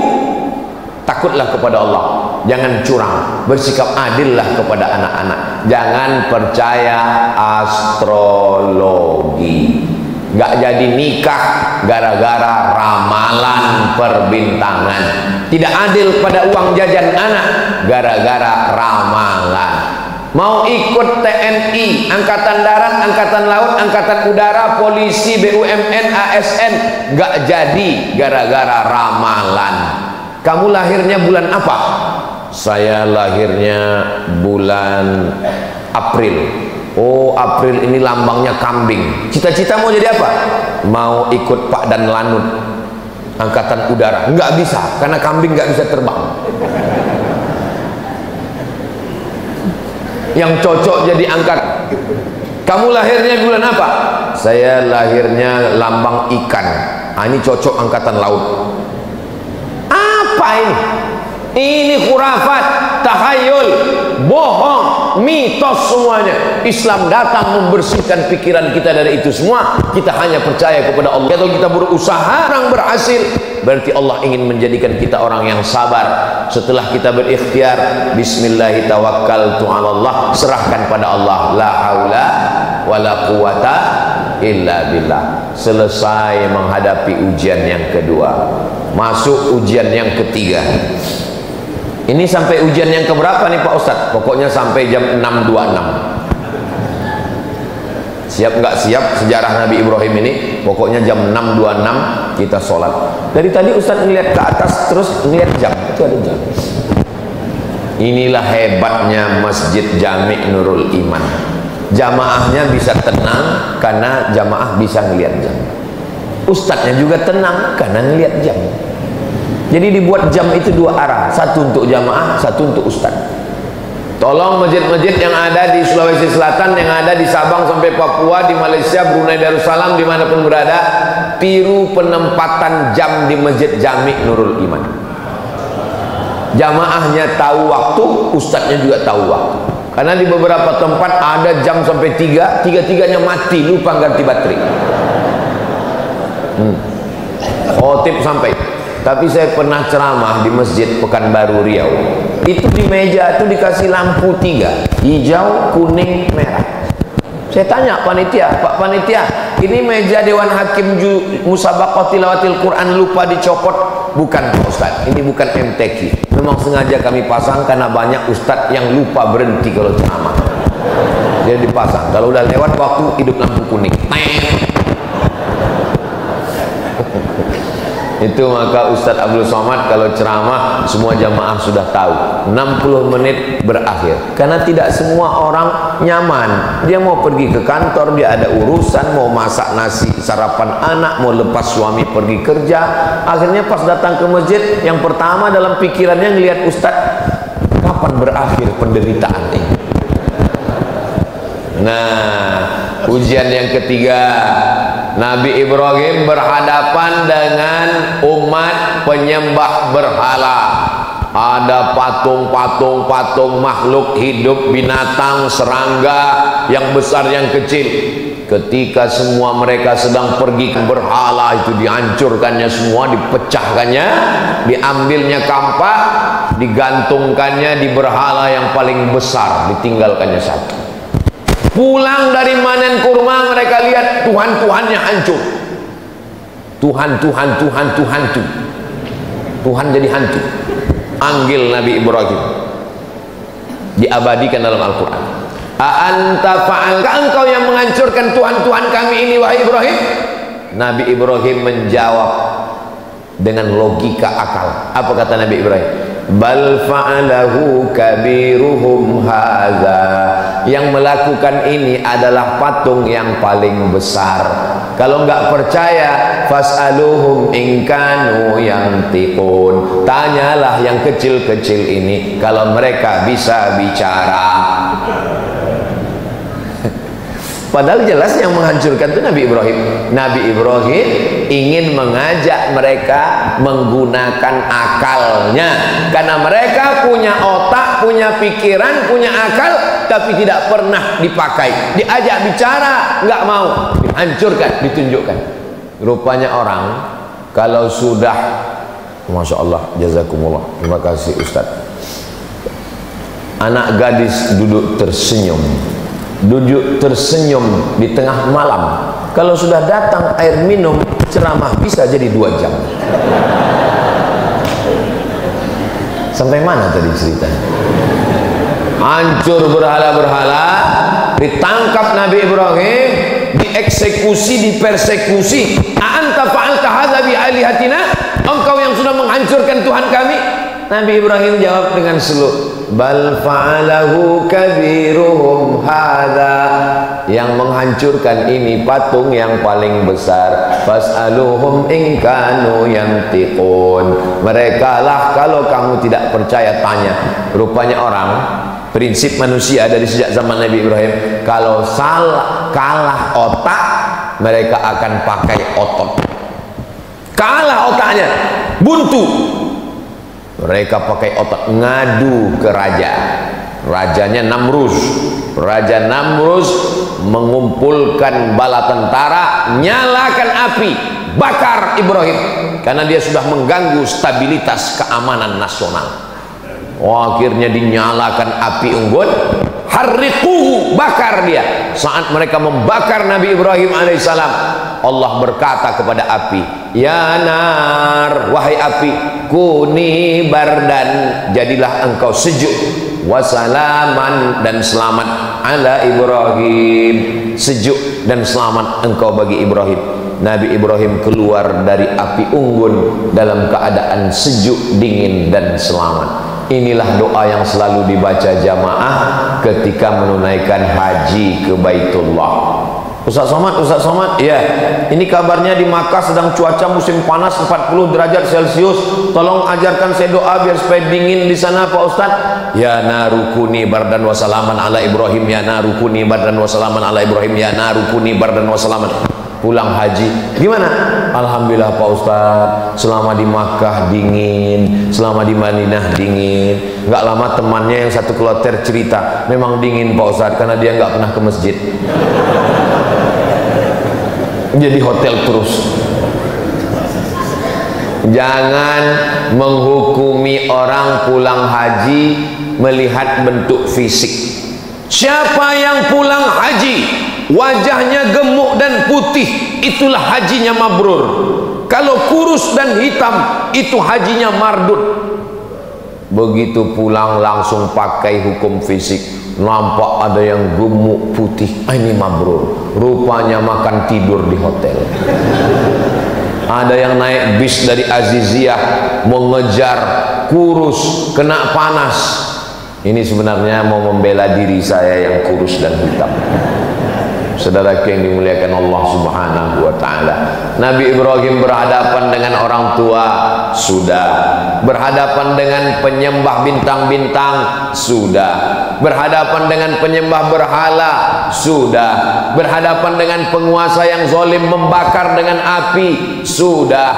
takutlah kepada Allah, jangan curang, bersikap adillah kepada anak-anak, jangan percaya astrologi. Nggak jadi nikah gara-gara ramalan perbintangan, tidak adil pada uang jajan anak gara-gara ramalan. Mau ikut TNI, Angkatan Darat, Angkatan Laut, Angkatan Udara, Polisi, BUMN, ASN, nggak jadi gara-gara ramalan. Kamu lahirnya bulan apa? Saya lahirnya bulan April. Oh, April ini lambangnya kambing. Cita-cita mau jadi apa? Mau ikut Pak Dan Lanut, Angkatan Udara. Nggak bisa, karena kambing nggak bisa terbang. Yang cocok jadi angkat. Kamu lahirnya bulan apa? Saya lahirnya lambang ikan. Ini cocok Angkatan Laut. Apa ini? Ini khurafat, tahayul, bohong, mitos semuanya. Islam datang membersihkan pikiran kita dari itu semua. Kita hanya percaya kepada Allah. Kalau kita berusaha, orang berhasil, berarti Allah ingin menjadikan kita orang yang sabar. Setelah kita berikhtiar, bismillahi tawakkaltu 'alallah, serahkan pada Allah. La haula wala quwata illa billah. Selesai menghadapi ujian yang kedua, masuk ujian yang ketiga. Ini sampai ujian yang keberapa nih Pak Ustadz? Pokoknya sampai jam 6.26. Siap nggak siap sejarah Nabi Ibrahim ini? Pokoknya jam 6.26 kita sholat. Dari tadi Ustadz ngeliat ke atas terus ngeliat jam. Itu ada jam. Inilah hebatnya Masjid Jami' Nurul Iman. Jamaahnya bisa tenang karena jamaah bisa ngeliat jam. Ustadznya juga tenang karena ngeliat jam. Jadi dibuat jam itu dua arah, satu untuk jamaah, satu untuk ustaz. Tolong masjid-masjid yang ada di Sulawesi Selatan, yang ada di Sabang sampai Papua, di Malaysia, Brunei Darussalam, dimanapun berada, tiru penempatan jam di Masjid Jami' Nurul Iman. Jamaahnya tahu waktu, ustaznya juga tahu waktu. Karena di beberapa tempat ada jam sampai 3, tiga-tiganya mati, lupa ganti baterai. Khotib sampai. Tapi saya pernah ceramah di Masjid Pekanbaru Riau. Itu di meja itu dikasih lampu 3, hijau, kuning, merah. Saya tanya panitia, Pak panitia, ini meja Dewan Hakim Musabaqah Tilawatil Quran lupa dicopot? Bukan Pak Ustadz, ini bukan MTQ. Memang sengaja kami pasang karena banyak ustadz yang lupa berhenti kalau ceramah. Dia dipasang. Kalau udah lewat waktu hidup lampu kuning. Itu maka Ustadz Abdul Somad kalau ceramah semua jamaah sudah tahu 60 menit berakhir, karena tidak semua orang nyaman. Dia mau pergi ke kantor, dia ada urusan, mau masak nasi sarapan anak, mau lepas suami pergi kerja. Akhirnya pas datang ke masjid, yang pertama dalam pikirannya ngelihat Ustadz, kapan berakhir penderitaan ini. Nah, ujian yang ketiga, Nabi Ibrahim berhadapan dengan umat penyembah berhala. Ada patung makhluk hidup, binatang, serangga, yang besar yang kecil. Ketika semua mereka sedang pergi ke berhala itu, dihancurkannya semua, dipecahkannya, diambilnya kampak, digantungkannya di berhala yang paling besar, ditinggalkannya satu. Pulang dari manen kurma, mereka lihat Tuhan-Tuhannya hancur. Tuhan jadi hantu. Anggil Nabi Ibrahim, diabadikan dalam Al-Quran. A'anta fa'alka, engkau yang menghancurkan Tuhan-Tuhan kami ini wahai Ibrahim? Nabi Ibrahim menjawab dengan logika akal. Apa kata Nabi Ibrahim? Bal fa'alahu kabiruhum hadza, yang melakukan ini adalah patung yang paling besar. Kalau nggak percaya, fas'aluhum in kanu yantiqun. Tanyalah yang kecil-kecil ini kalau mereka bisa bicara. Padahal jelas yang menghancurkan itu Nabi Ibrahim. Nabi Ibrahim ingin mengajak mereka menggunakan akalnya, karena mereka punya otak, punya pikiran, punya akal, tapi tidak pernah dipakai. Diajak bicara nggak mau, dihancurkan, ditunjukkan. Rupanya orang kalau sudah, Masya Allah, jazakumullah, terima kasih Ustaz. Anak gadis duduk tersenyum di tengah malam, kalau sudah datang air minum, ceramah bisa jadi 2 jam. Sampai mana tadi ceritanya? Hancur berhala-berhala, ditangkap Nabi Ibrahim, dieksekusi, dipersekusi. A'anta fa'alta hadza bi alihatina? Engkau yang sudah menghancurkan Tuhan kami? Nabi Ibrahim jawab dengan slow, bal fa'alahu kabiruhum hadza. Yang menghancurkan ini patung yang paling besar. Fas'aluhum in kanu yantiqun. Mereka lah, kalau kamu tidak percaya tanya. Rupanya orang, prinsip manusia dari sejak zaman Nabi Ibrahim, kalau kalah otak, mereka akan pakai otot. Kalah otaknya, buntu, mereka pakai otak, ngadu ke raja. Rajanya Namrus. Raja Namrus mengumpulkan bala tentara, nyalakan api, bakar Ibrahim, karena dia sudah mengganggu stabilitas keamanan nasional. Akhirnya dinyalakan api unggun, harriquhu, bakar dia. Saat mereka membakar Nabi Ibrahim alaihissalam, Allah berkata kepada api, ya nar, wahai api, kuni bardan, jadilah engkau sejuk, wasalaman, dan selamat, ala Ibrahim, sejuk dan selamat engkau bagi Ibrahim. Nabi Ibrahim keluar dari api unggun dalam keadaan sejuk, dingin, dan selamat. Inilah doa yang selalu dibaca jamaah ketika menunaikan haji ke Baitullah. Ustaz Somad, ya, ini kabarnya di Makkah sedang cuaca musim panas 40 derajat Celcius. Tolong ajarkan saya doa biar supaya dingin di sana Pak Ustaz. Ya narukuni bardan wasalaman ala Ibrahim, ya narukuni bardan wasalaman ala Ibrahim, ya narukuni bardan wasalaman. Pulang haji, gimana? Alhamdulillah Pak Ustaz, selama di Makkah dingin, selama di Madinah dingin. Nggak lama temannya yang satu kloter cerita, memang dingin Pak Ustaz, karena dia nggak pernah ke masjid. Jadi hotel terus. Jangan menghukumi orang pulang haji melihat bentuk fisik. Siapa yang pulang haji wajahnya gemuk dan putih, itulah hajinya mabrur. Kalau kurus dan hitam, itu hajinya mardut. Begitu pulang langsung pakai hukum fisik, nampak ada yang gemuk putih, ini mabrur. Rupanya makan tidur di hotel. Ada yang naik bis dari Aziziyah mengejar kurus, kena panas. Ini sebenarnya mau membela diri saya yang kurus dan hitam. Saudara yang dimuliakan Allah Subhanahu wa ta'ala, Nabi Ibrahim berhadapan dengan orang tua, sudah. Berhadapan dengan penyembah bintang-bintang, sudah. Berhadapan dengan penyembah berhala, sudah. Berhadapan dengan penguasa yang zalim membakar dengan api, sudah.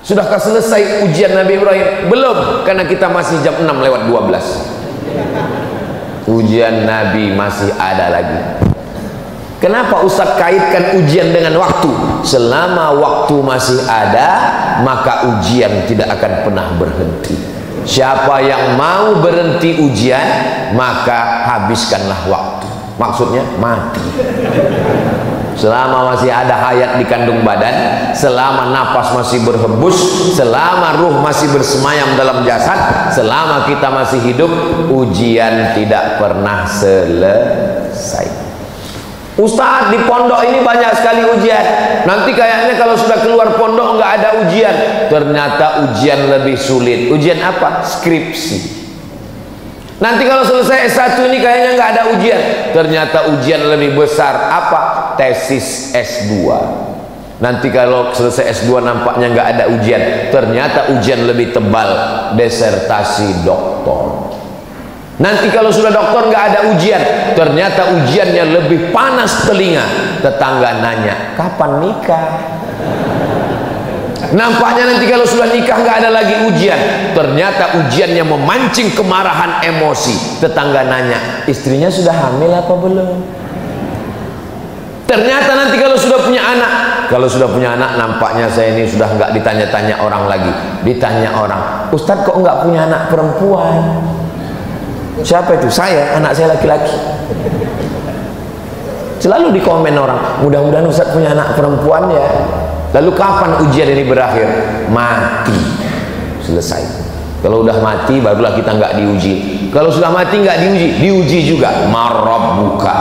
Sudahkah selesai ujian Nabi Ibrahim? Belum, karena kita masih jam 6:12. Ujian Nabi masih ada lagi. Kenapa Ustaz kaitkan ujian dengan waktu? Selama waktu masih ada, maka ujian tidak akan pernah berhenti. Siapa yang mau berhenti ujian, maka habiskanlah waktu. Maksudnya mati. Selama masih ada hayat di kandung badan, selama napas masih berhembus, selama ruh masih bersemayam dalam jasad, selama kita masih hidup, ujian tidak pernah selesai. Ustaz, di pondok ini banyak sekali ujian. Nanti kayaknya kalau sudah keluar pondok nggak ada ujian. Ternyata ujian lebih sulit. Ujian apa? Skripsi. Nanti kalau selesai S1 ini kayaknya nggak ada ujian. Ternyata ujian lebih besar. Apa? tesis S2. Nanti kalau selesai S2 nampaknya nggak ada ujian, ternyata ujian lebih tebal, disertasi doktor. Nanti kalau sudah doktor nggak ada ujian, ternyata ujiannya lebih panas telinga. Tetangga nanya, kapan nikah? Nampaknya nanti kalau sudah nikah nggak ada lagi ujian, ternyata ujiannya memancing kemarahan emosi. Tetangga nanya, istrinya sudah hamil apa belum? Ternyata nanti kalau sudah punya anak, nampaknya saya ini sudah nggak ditanya-tanya orang lagi. Ditanya orang, Ustadz kok nggak punya anak perempuan? Siapa itu? Saya, anak saya laki-laki. Selalu di komen orang, mudah-mudahan Ustadz punya anak perempuan ya. Lalu kapan ujian ini berakhir? Mati. Selesai. Kalau udah mati barulah kita nggak diuji. Kalau sudah mati nggak diuji juga. Marabbuka.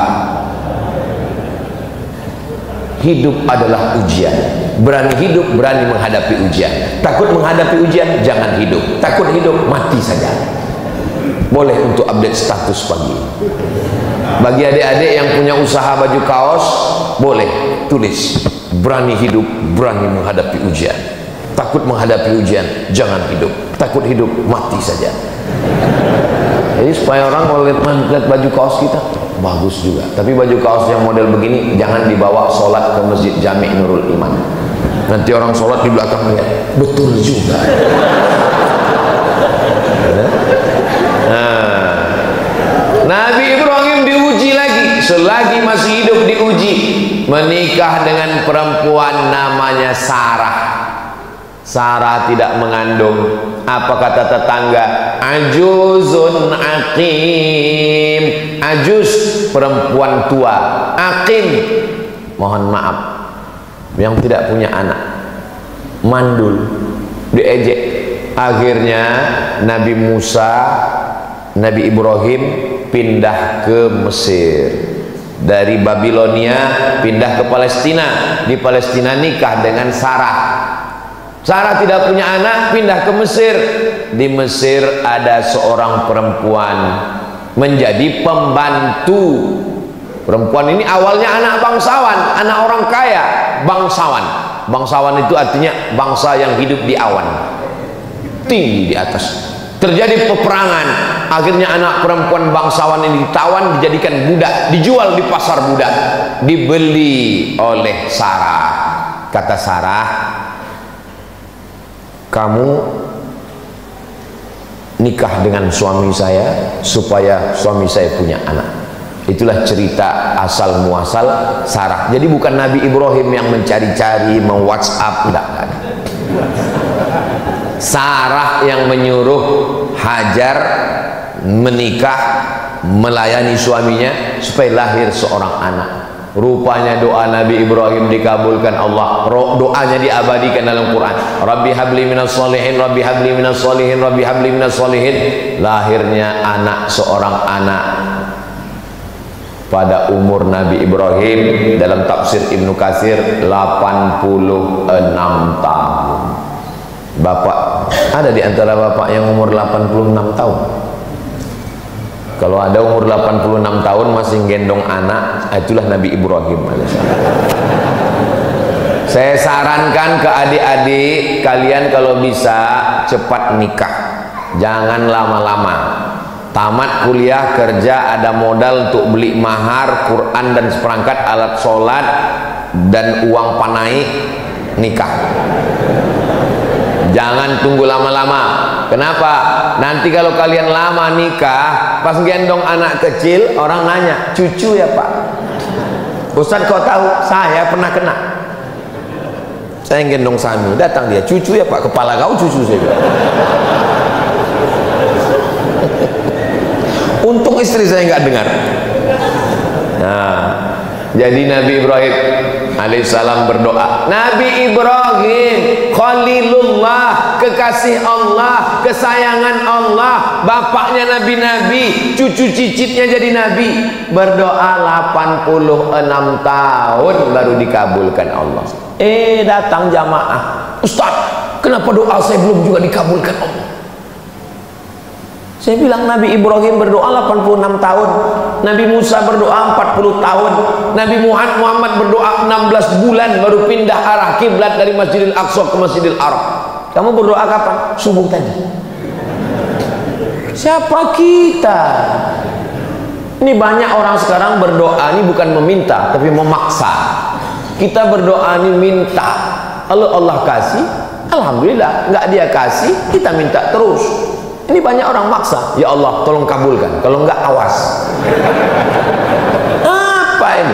Hidup adalah ujian. Berani hidup, berani menghadapi ujian. Takut menghadapi ujian, jangan hidup. Takut hidup, mati saja. Boleh untuk update status pagi. Bagi adik-adik yang punya usaha baju kaos, boleh tulis, berani hidup, berani menghadapi ujian. Takut menghadapi ujian, jangan hidup. Takut hidup, mati saja. Jadi supaya orang kalau lihat baju kaos kita, bagus juga. Tapi baju kaos yang model begini jangan dibawa sholat ke Masjid Jami' Nurul Iman. Nanti orang sholat di belakang lihat, betul juga. Nabi Ibrahim diuji lagi, selagi masih hidup diuji, menikah dengan perempuan namanya Sarah. Sarah tidak mengandung. Apa kata tetangga? Ajuzun aqim. Ajuz, perempuan tua. Aqim, mohon maaf, yang tidak punya anak, mandul, diejek. Akhirnya Nabi Musa, Nabi Ibrahim pindah ke Mesir. Dari Babilonia pindah ke Palestina. Di Palestina nikah dengan Sarah. Sarah tidak punya anak, pindah ke Mesir. Di Mesir ada seorang perempuan menjadi pembantu. Perempuan ini awalnya anak bangsawan, anak orang kaya, bangsawan. Bangsawan itu artinya bangsa yang hidup di awan, tinggi di atas. Terjadi peperangan, akhirnya anak perempuan bangsawan ini ditawan, dijadikan budak, dijual di pasar budak, dibeli oleh Sarah. Kata Sarah, kamu nikah dengan suami saya supaya suami saya punya anak. Itulah cerita asal muasal Sarah. Jadi bukan Nabi Ibrahim yang mencari-cari, WhatsApp, enggak ada. Sarah yang menyuruh Hajar menikah, melayani suaminya supaya lahir seorang anak. Rupanya doa Nabi Ibrahim dikabulkan Allah. Doanya diabadikan dalam Quran. Rabbi habli minas solihin, Rabbi habli minas solihin, Rabbi habli minas solihin. Lahirnya anak, seorang anak pada umur Nabi Ibrahim. Dalam tafsir Ibnu Katsir 86 tahun. Bapak, ada di antara bapak yang umur 86 tahun? Kalau ada umur 86 tahun masih gendong anak, itulah Nabi Ibrahim. Saya sarankan ke adik-adik kalian kalau bisa cepat nikah, jangan lama-lama. Tamat kuliah, kerja, ada modal untuk beli mahar, Quran dan seperangkat alat sholat dan uang panai, nikah. Jangan tunggu lama-lama. Kenapa? Nanti kalau kalian lama nikah, pas gendong anak kecil, orang nanya, cucu ya Pak? Ustadz kau tahu? Saya pernah kena. Saya gendong Sami, datang dia, cucu ya Pak? Kepala kau cucu saya. Untung istri saya nggak dengar. Nah, jadi Nabi Ibrahim alaihissalam berdoa. Nabi Ibrahim Khalilullah, kekasih Allah, kesayangan Allah, bapaknya nabi-nabi, cucu cicitnya jadi nabi, berdoa 86 tahun baru dikabulkan Allah. Datang jamaah, Ustaz, kenapa doa saya belum juga dikabulkan Allah? Saya bilang Nabi Ibrahim berdoa 86 tahun, Nabi Musa berdoa 40 tahun, Nabi Muhammad berdoa 16 bulan baru pindah arah kiblat dari Masjidil Aqsa ke Masjidil Haram. Kamu berdoa kapan? Subuh tadi. Siapa kita? Ini banyak orang sekarang berdoa ini bukan meminta tapi memaksa. Kita berdoa ini minta. Kalau Allah kasih, alhamdulillah. Nggak dia kasih, kita minta terus. Ini banyak orang maksa. Ya Allah, tolong kabulkan. Kalau enggak, awas. Apa ini?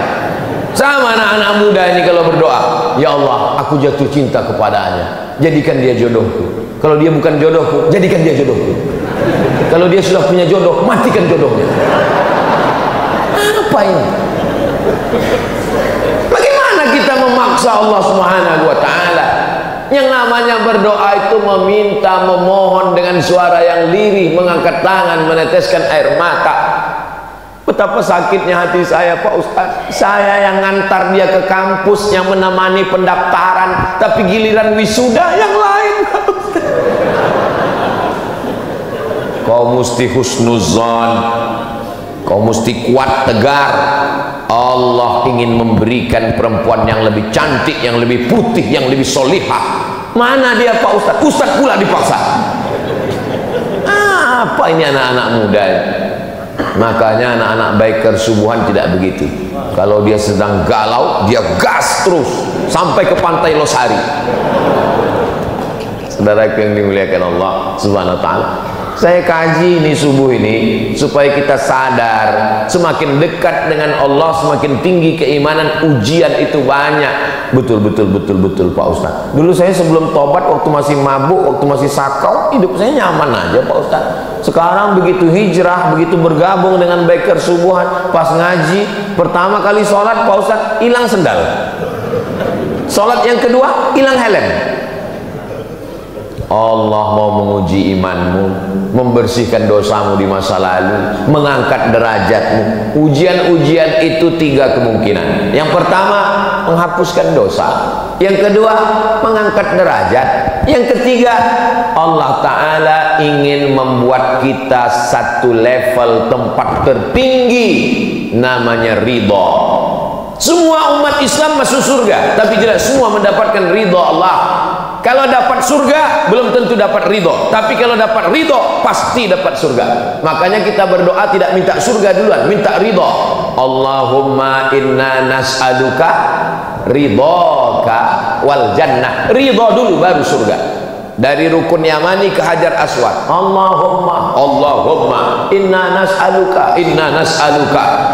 Sama anak-anak muda ini kalau berdoa, ya Allah, aku jatuh cinta kepadanya. Jadikan dia jodohku. Kalau dia bukan jodohku, jadikan dia jodohku. Kalau dia sudah punya jodoh, matikan jodohnya. Apa ini? Bagaimana kita memaksa Allah Subhanahu wa Ta'ala? Yang namanya berdoa itu meminta, memohon dengan suara yang lirih, mengangkat tangan, meneteskan air mata. Betapa sakitnya hati saya, Pak Ustadz. Saya yang ngantar dia ke kampus, yang menemani pendaftaran, tapi giliran wisuda yang lain. Kau mesti husnuzon, kau mesti kuat tegar. Allah ingin memberikan perempuan yang lebih cantik, yang lebih putih, yang lebih solihah. Mana dia Pak Ustadz? Ustadz pula dipaksa. Apa ini anak-anak muda? Makanya anak-anak baik kersubuhan tidak begitu. Kalau dia sedang galau, dia gas terus sampai ke pantai Losari. Saudara yang dimuliakan Allah Subhanahu wa Ta'ala, saya kaji ini subuh ini supaya kita sadar, semakin dekat dengan Allah semakin tinggi keimanan. Ujian itu banyak. Betul Pak Ustaz. Dulu saya sebelum tobat, waktu masih mabuk, waktu masih sakau, hidup saya nyaman aja Pak Ustaz. Sekarang begitu hijrah, begitu bergabung dengan biker subuhan, pas ngaji pertama kali sholat Pak Ustaz, hilang sendal. Sholat yang kedua hilang helm. Allah mau menguji imanmu, membersihkan dosamu di masa lalu, mengangkat derajatmu. Ujian-ujian itu 3 kemungkinan. Yang pertama, menghapuskan dosa. Yang kedua, mengangkat derajat. Yang ketiga, Allah Ta'ala ingin membuat kita satu level tempat tertinggi, namanya ridha. Semua umat Islam masuk surga, tapi tidak semua mendapatkan ridha Allah. Kalau dapat surga belum tentu dapat ridho, tapi kalau dapat ridho pasti dapat surga. Makanya kita berdoa tidak minta surga duluan, minta ridho. Allahumma inna nas'aluka ridhoka wal jannah. Ridho dulu baru surga. Dari rukun Yamani ke Hajar Aswad, Allahumma inna nas'aluka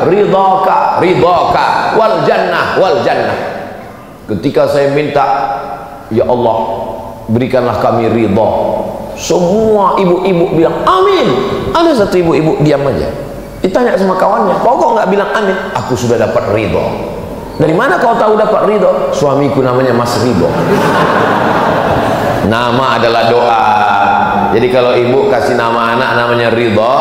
ridhoka wal jannah. Ketika saya minta, ya Allah, berikanlah kami ridha, semua ibu-ibu bilang amin. Ada satu ibu-ibu diam aja, ditanya sama kawannya, kok nggak bilang amin? Aku sudah dapat ridha. Dari mana kau tahu dapat ridha? Suamiku namanya Mas Ridho. Nama adalah doa. Jadi kalau ibu kasih nama anak namanya ridha,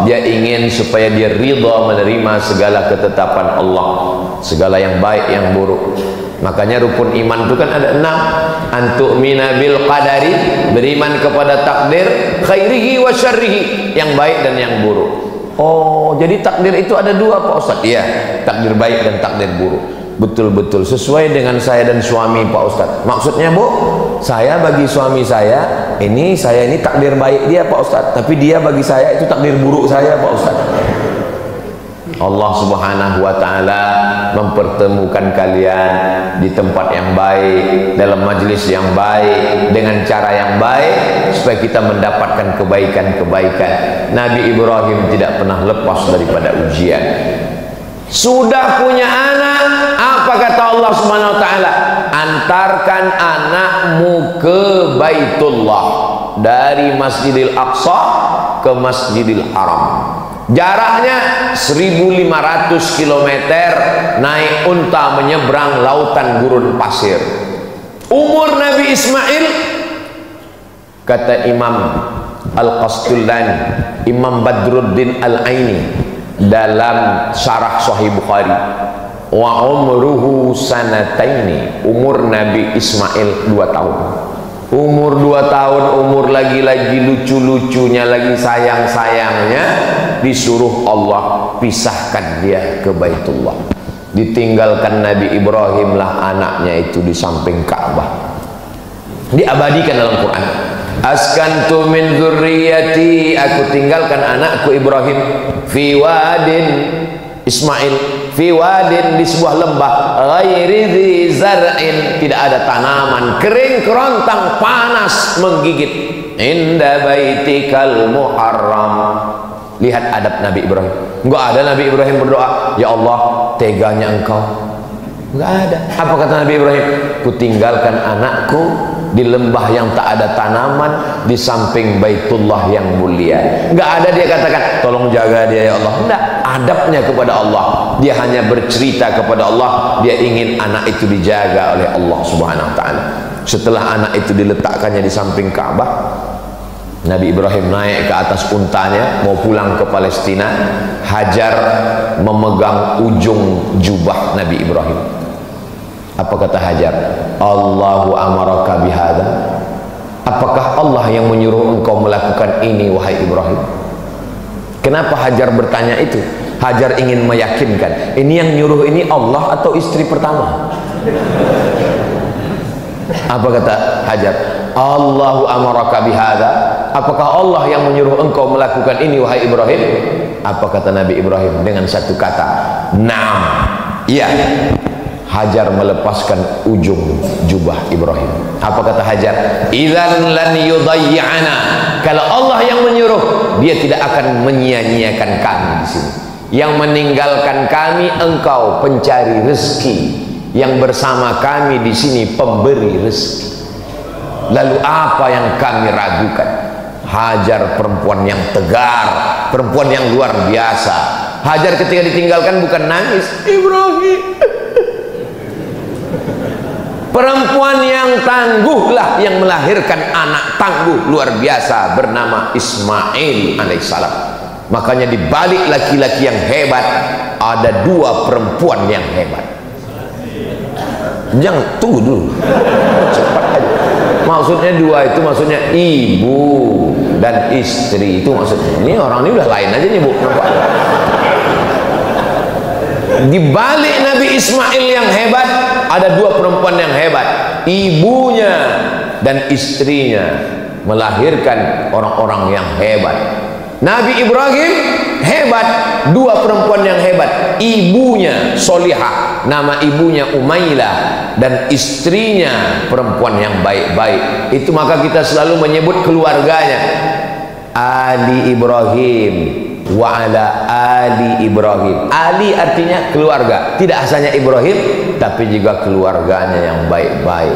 dia ingin supaya dia ridha menerima segala ketetapan Allah, segala yang baik yang buruk. Makanya rukun iman itu kan ada 6. Antu'mina bil qadari, beriman kepada takdir, khairihi wa syarrihi, yang baik dan yang buruk. Oh, jadi takdir itu ada 2 Pak Ustaz? Iya, takdir baik dan takdir buruk. Betul-betul sesuai dengan saya dan suami Pak Ustaz. Maksudnya Bu, saya bagi suami saya ini takdir baik dia Pak Ustaz, tapi dia bagi saya itu takdir buruk saya Pak Ustaz. Allah Subhanahu wa Ta'ala mempertemukan kalian di tempat yang baik, dalam majelis yang baik, dengan cara yang baik, supaya kita mendapatkan kebaikan-kebaikan. Nabi Ibrahim tidak pernah lepas daripada ujian. Sudah punya anak, apa kata Allah Subhanahu wa Ta'ala? Antarkan anakmu ke Baitullah, dari Masjidil Aqsa ke Masjidil Haram. Jaraknya 1500 km, naik unta menyeberang lautan gurun pasir. Umur Nabi Ismail, kata Imam Al-Qasdullani, Imam Badruddin Al-Aini dalam syarah Sahih Bukhari, wa umruhu sanataini, umur Nabi Ismail 2 tahun. Umur 2 tahun, umur lagi-lagi lucu-lucunya, lagi sayang-sayangnya, disuruh Allah pisahkan dia ke Baitullah. Ditinggalkan Nabi Ibrahim lah anaknya itu di samping Ka'bah. Diabadikan dalam Quran. Askantu min dzurriyyati, aku tinggalkan anakku Ibrahim fi wadin, Ismail, fi wadin, di sebuah lembah, ghairi dzi zar'in, tidak ada tanaman, kering kerontang, panas menggigit, inda baitikal muharram. Lihat adab Nabi Ibrahim. Enggak ada Nabi Ibrahim berdoa, ya Allah teganya engkau. Enggak ada. Apa kata Nabi Ibrahim? Kutinggalkan anakku di lembah yang tak ada tanaman, di samping Baitullah yang mulia. Enggak ada dia katakan tolong jaga dia ya Allah. Enggak, adabnya kepada Allah. Dia hanya bercerita kepada Allah, dia ingin anak itu dijaga oleh Allah Subhanahu wa taala. Setelah anak itu diletakkannya di samping Ka'bah, Nabi Ibrahim naik ke atas untanya mau pulang ke Palestina. Hajar memegang ujung jubah Nabi Ibrahim. Apa kata Hajar? Allahu amaraka bihada, apakah Allah yang menyuruh engkau melakukan ini wahai Ibrahim? Kenapa Hajar bertanya itu? Hajar ingin meyakinkan, ini yang nyuruh ini Allah atau istri pertama? Apa kata Hajar? Allahu amaraka bihada, apakah Allah yang menyuruh engkau melakukan ini wahai Ibrahim? Apa kata Nabi Ibrahim dengan satu kata? Naam, iya. Hajar melepaskan ujung jubah Ibrahim. Apa kata Hajar? Idzan lan yudayyi'ana, kalau Allah yang menyuruh, dia tidak akan menyia-nyiakan kami di sini. Yang meninggalkan kami engkau pencari rezeki, yang bersama kami di sini pemberi rezeki. Lalu apa yang kami ragukan? Hajar perempuan yang tegar, perempuan yang luar biasa. Hajar ketika ditinggalkan bukan nangis, Ibrahim. Perempuan yang tangguhlah yang melahirkan anak tangguh luar biasa bernama Ismail alaihissalam. Makanya di balik laki-laki yang hebat ada 2 perempuan yang hebat. Jangan tunggu dulu, cepat aja. Maksudnya 2 itu maksudnya ibu dan istri, itu maksudnya. Ini orang ini udah lain aja nih Bu. Di balik Nabi Ismail yang hebat ada 2 perempuan yang hebat. Ibunya dan istrinya melahirkan orang-orang yang hebat. Nabi Ibrahim hebat, 2 perempuan yang hebat. Ibunya solihah, nama ibunya Umailah, dan istrinya perempuan yang baik-baik. Itu maka kita selalu menyebut keluarganya Ali Ibrahim wa ala ali Ibrahim. Ali artinya keluarga, tidak hanya Ibrahim tapi juga keluarganya yang baik-baik.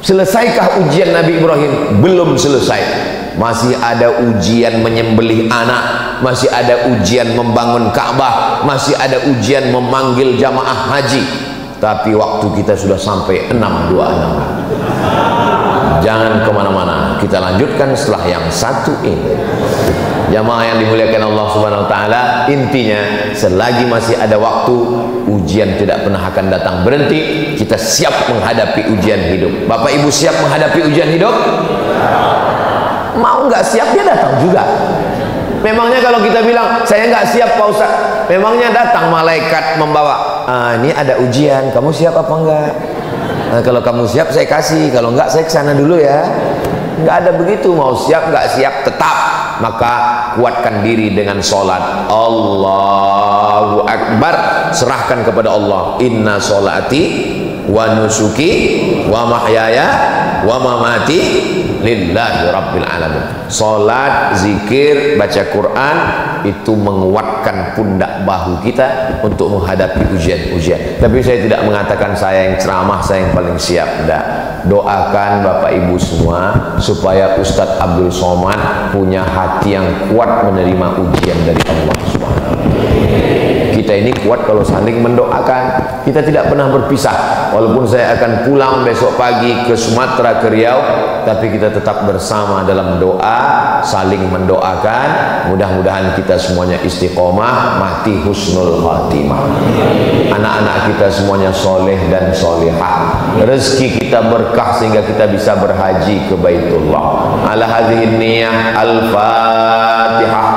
Selesaikah ujian Nabi Ibrahim? Belum selesai. Masih ada ujian menyembelih anak, masih ada ujian membangun Ka'bah, masih ada ujian memanggil jamaah haji. Tapi waktu kita sudah sampai 626. Jangan kemana-mana, kita lanjutkan setelah yang satu ini. Jamaah yang dimuliakan Allah Subhanahu wa taala, intinya selagi masih ada waktu, ujian tidak pernah akan datang berhenti. Kita siap menghadapi ujian hidup. Bapak Ibu siap menghadapi ujian hidup? Mau nggak siap dia datang juga. Memangnya kalau kita bilang saya nggak siap Pak Ustaz, memangnya datang malaikat membawa, ini ada ujian, kamu siap apa enggak? Kalau kamu siap saya kasih, kalau enggak saya kesana dulu ya. Nggak ada begitu, mau siap nggak siap tetap. Maka kuatkan diri dengan sholat. Allahu Akbar, serahkan kepada Allah. Inna sholati wa nusuki wa mahyaya wa mamati lillahi rabbil alamin. Salat, zikir, baca Quran itu menguatkan pundak bahu kita untuk menghadapi ujian-ujian. Tapi saya tidak mengatakan saya yang ceramah, saya yang paling siap. Tidak. Doakan Bapak Ibu semua supaya Ustadz Abdul Somad punya hati yang kuat menerima ujian dari Allah Subhanahu wa taala. Kita ini kuat kalau saling mendoakan. Kita tidak pernah berpisah. Walaupun saya akan pulang besok pagi ke Sumatera, ke Riau, tapi kita tetap bersama dalam doa, saling mendoakan. Mudah-mudahan kita semuanya istiqomah, mati husnul khatimah. Anak-anak kita semuanya soleh dan solehah. Rezeki kita berkah sehingga kita bisa berhaji ke Baitullah. Ala hadhihi niyah, al-Fatihah.